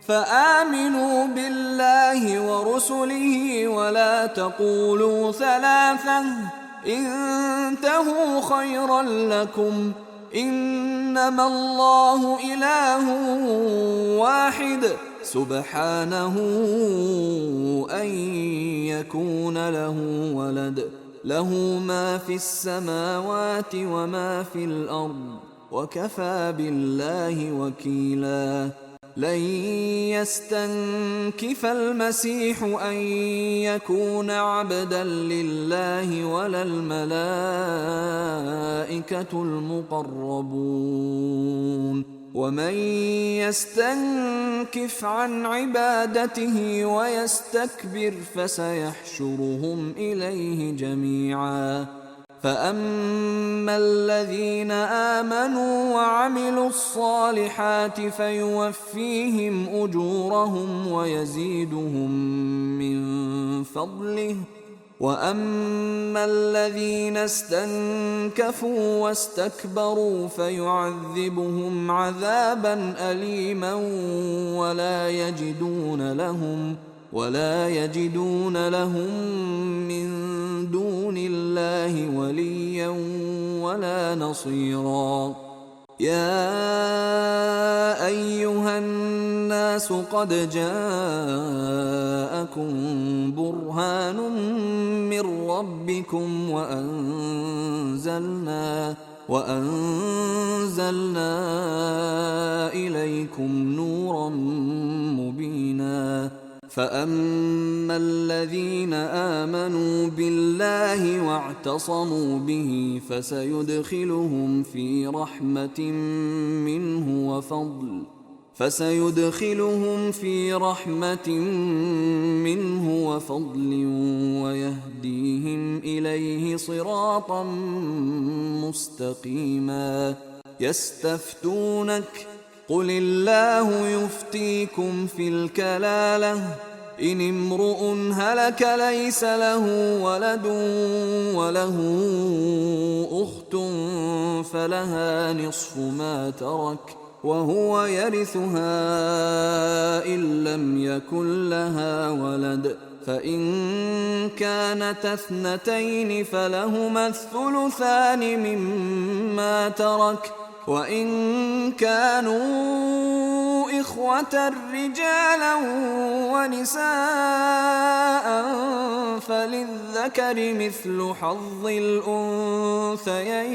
فآمنوا بالله ورسله ولا تقولوا ثلاثة، انتهوا خيرا لكم، إنما الله إله واحد سبحانه أن يكون له ولد، له ما في السماوات وما في الأرض، وكفى بالله وكيلا. لن يستنكف المسيح أن يكون عبدا لله ولا الملائكة المقربون، ومن يستنكف عن عبادته ويستكبر فسيحشرهم إليه جميعا. فأما الذين آمنوا وعملوا الصالحات فيوفيهم أجورهم ويزيدهم من فضله، وأما الذين استنكفوا واستكبروا فيعذبهم عذابا أليما ولا يجدون لهم من دون الله وليا ولا نصيرا. يا أيها الناس قد جاءكم برهان من ربكم وأنزلنا إليكم نورا مبينا. فأما الذين آمنوا بالله واعتصموا به فسيدخلهم في رحمة منه وفضل ويهديهم إليه صراطا مستقيما. يستفتونك قل الله يفتيكم في الكلالة إن امرؤ هلك ليس له ولد وله أخت فلها نصف ما ترك وهو يرثها إن لم يكن لها ولد فإن كانتا اثنتين فلهما الثلثان مما ترك وإن كانوا إخوة رجالا ونساء فللذكر مثل حظ الأنثيين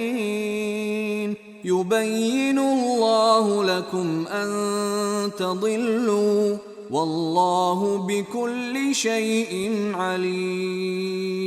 يبين الله لكم أن تضلوا والله بكل شيء عليم.